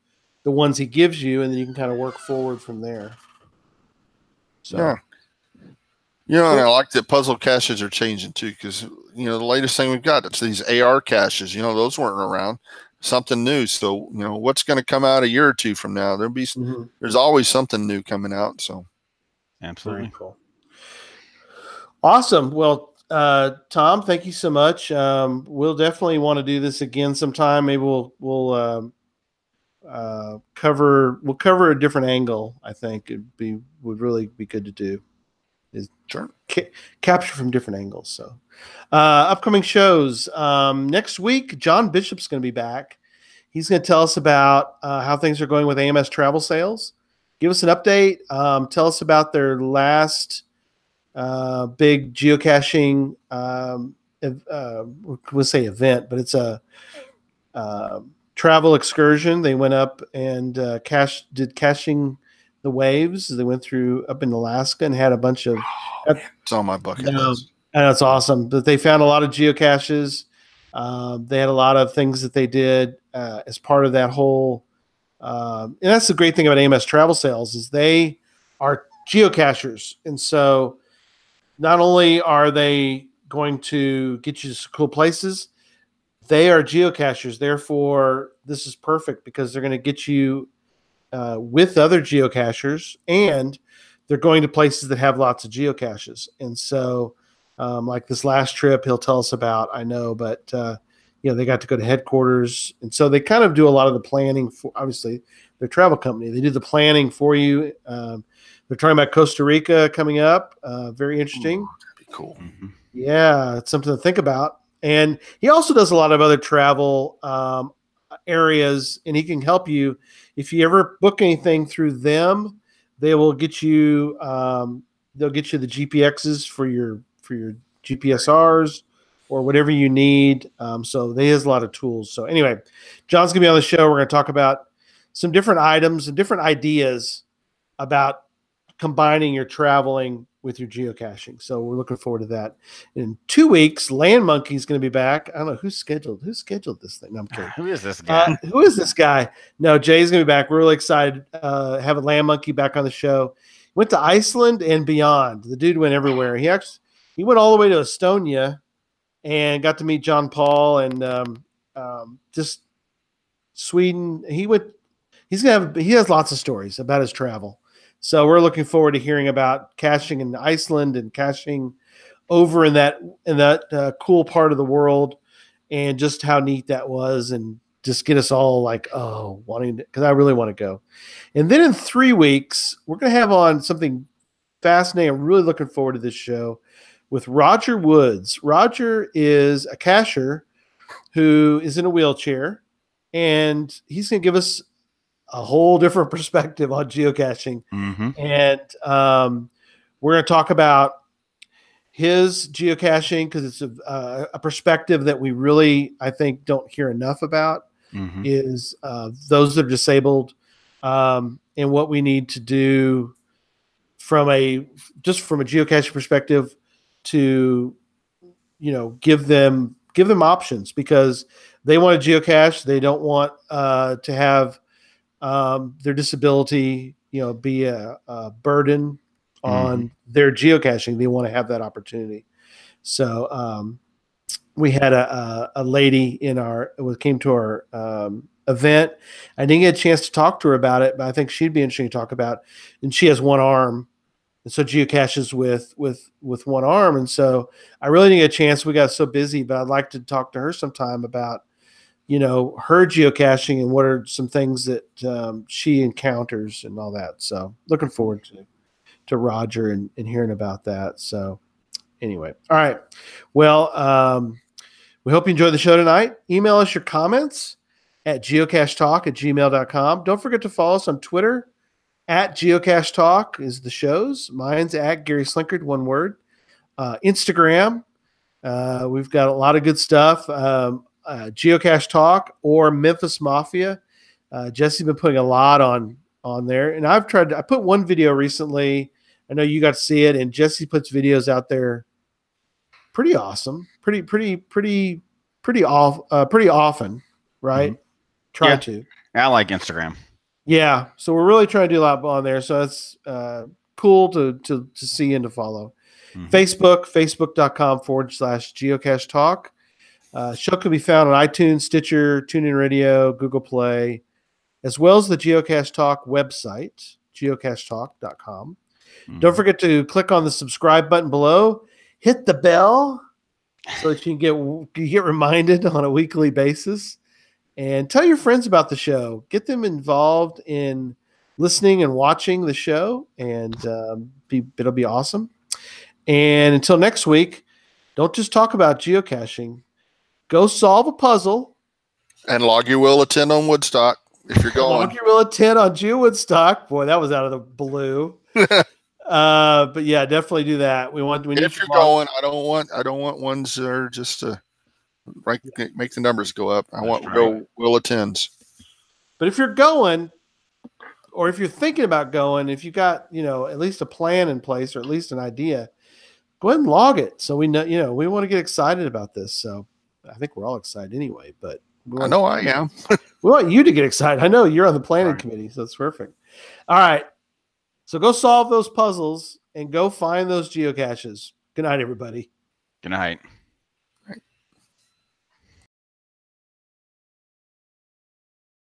the ones he gives you, and then you can kind of work forward from there. So. Yeah. And I like that puzzle caches are changing too, because the latest thing we've got, it's these AR caches. Those weren't around. Something new. So what's going to come out a year or two from now? There's always something new coming out. So absolutely. Very cool. Awesome. Well, Tom, thank you so much. We'll definitely want to do this again sometime. Maybe we'll cover a different angle. I think would really be good to do. Capture from different angles. So upcoming shows, next week John Bishop's going to be back. He's going to tell us about how things are going with AMS travel sales, give us an update, tell us about their last big geocaching we'll say event, but it's a travel excursion. They went up and did caching the waves. They went through up in Alaska and had a bunch of. It's on my bucket list. And that's awesome. But they found a lot of geocaches. They had a lot of things that they did as part of that whole. And that's the great thing about AMS Travel Sales is they are geocachers, and so not only are they going to get you to cool places, they are geocachers. Therefore, this is perfect because they're going to get you with other geocachers, and they're going to places that have lots of geocaches. And so, like this last trip, he'll tell us about, I know, but they got to go to headquarters, and so they kind of do a lot of the planning for. Obviously, their travel company. They do the planning for you. They're talking about Costa Rica coming up. Very interesting. Ooh, that'd be cool. Mm-hmm. Yeah, it's something to think about. And he also does a lot of other travel areas, and he can help you if you ever book anything through them. They will get you. They'll get you the GPXs for your GPSRs or whatever you need. So they has a lot of tools. So anyway, John's gonna be on the show. We're gonna talk about some different items and different ideas about combining your traveling with your geocaching. So we're looking forward to that. In 2 weeks, Land Monkey's going to be back. I don't know who's scheduled this thing. No, I'm kidding. Who is this guy? Who is this guy? No, Jay's going to be back. We're really excited. Having Land Monkey back on the show. Went to Iceland and beyond. The dude went everywhere. He went all the way to Estonia and got to meet John Paul and just Sweden. He has lots of stories about his travel. So we're looking forward to hearing about caching in Iceland and caching over in that cool part of the world, and just how neat that was, and just get us all like, wanting to, because I really want to go. And then in 3 weeks, we're going to have on something fascinating. I'm really looking forward to this show with Roger Woods. Roger is a cacher who is in a wheelchair, and he's going to give us a whole different perspective on geocaching. Mm-hmm. And we're going to talk about his geocaching, because it's a perspective that we really, I think, don't hear enough about, is those that are disabled, and what we need to do from a geocaching perspective to, give them options, because they want to geocache. They don't want to have their disability, be a burden on their geocaching. They want to have that opportunity. So we had a lady came to our event. I didn't get a chance to talk to her about it, but I think she'd be interesting to talk about. And she has one arm, and so geocaches with one arm. And so I really didn't get a chance. We got so busy, but I'd like to talk to her sometime about her geocaching and what are some things that she encounters and all that. So looking forward to Roger and hearing about that. So anyway, all right. Well, we hope you enjoyed the show tonight. Email us your comments at geocachetalk@gmail.com. Don't forget to follow us on Twitter at Geocache Talk is the show's. Mine's at Gary Slinkard, one word. Instagram. We've got a lot of good stuff. Geocache Talk or Memphis Mafia. Jesse's been putting a lot on there, and I put one video recently. I know you got to see it, and Jesse puts videos out there pretty awesome, pretty often, right? Try to. I like Instagram. Yeah, so we're really trying to do a lot on there, so it's cool to see and to follow. Facebook.com/Geocache Talk. Show can be found on iTunes, Stitcher, TuneIn Radio, Google Play, as well as the Geocache Talk website, geocachetalk.com. Don't forget to click on the subscribe button below. Hit the bell so that you can get reminded on a weekly basis. And tell your friends about the show. Get them involved in listening and watching the show, and it'll be awesome. And until next week, don't just talk about geocaching. Go solve a puzzle. And log your will of 10 on Woodstock if you're going. Log your will of 10 on Woodstock. Boy, that was out of the blue. But yeah, definitely do that. If you're going, I don't want ones that are just to make the numbers go up. I want go will of 10s. But if you're going, or if you're thinking about going, if you got at least a plan in place, or at least an idea, go ahead and log it, so we know we want to get excited about this. So I think we're all excited anyway, but I know I am. We want you to get excited. I know you're on the planning committee, so it's perfect. All right. So go solve those puzzles and go find those geocaches. Good night, everybody. Good night.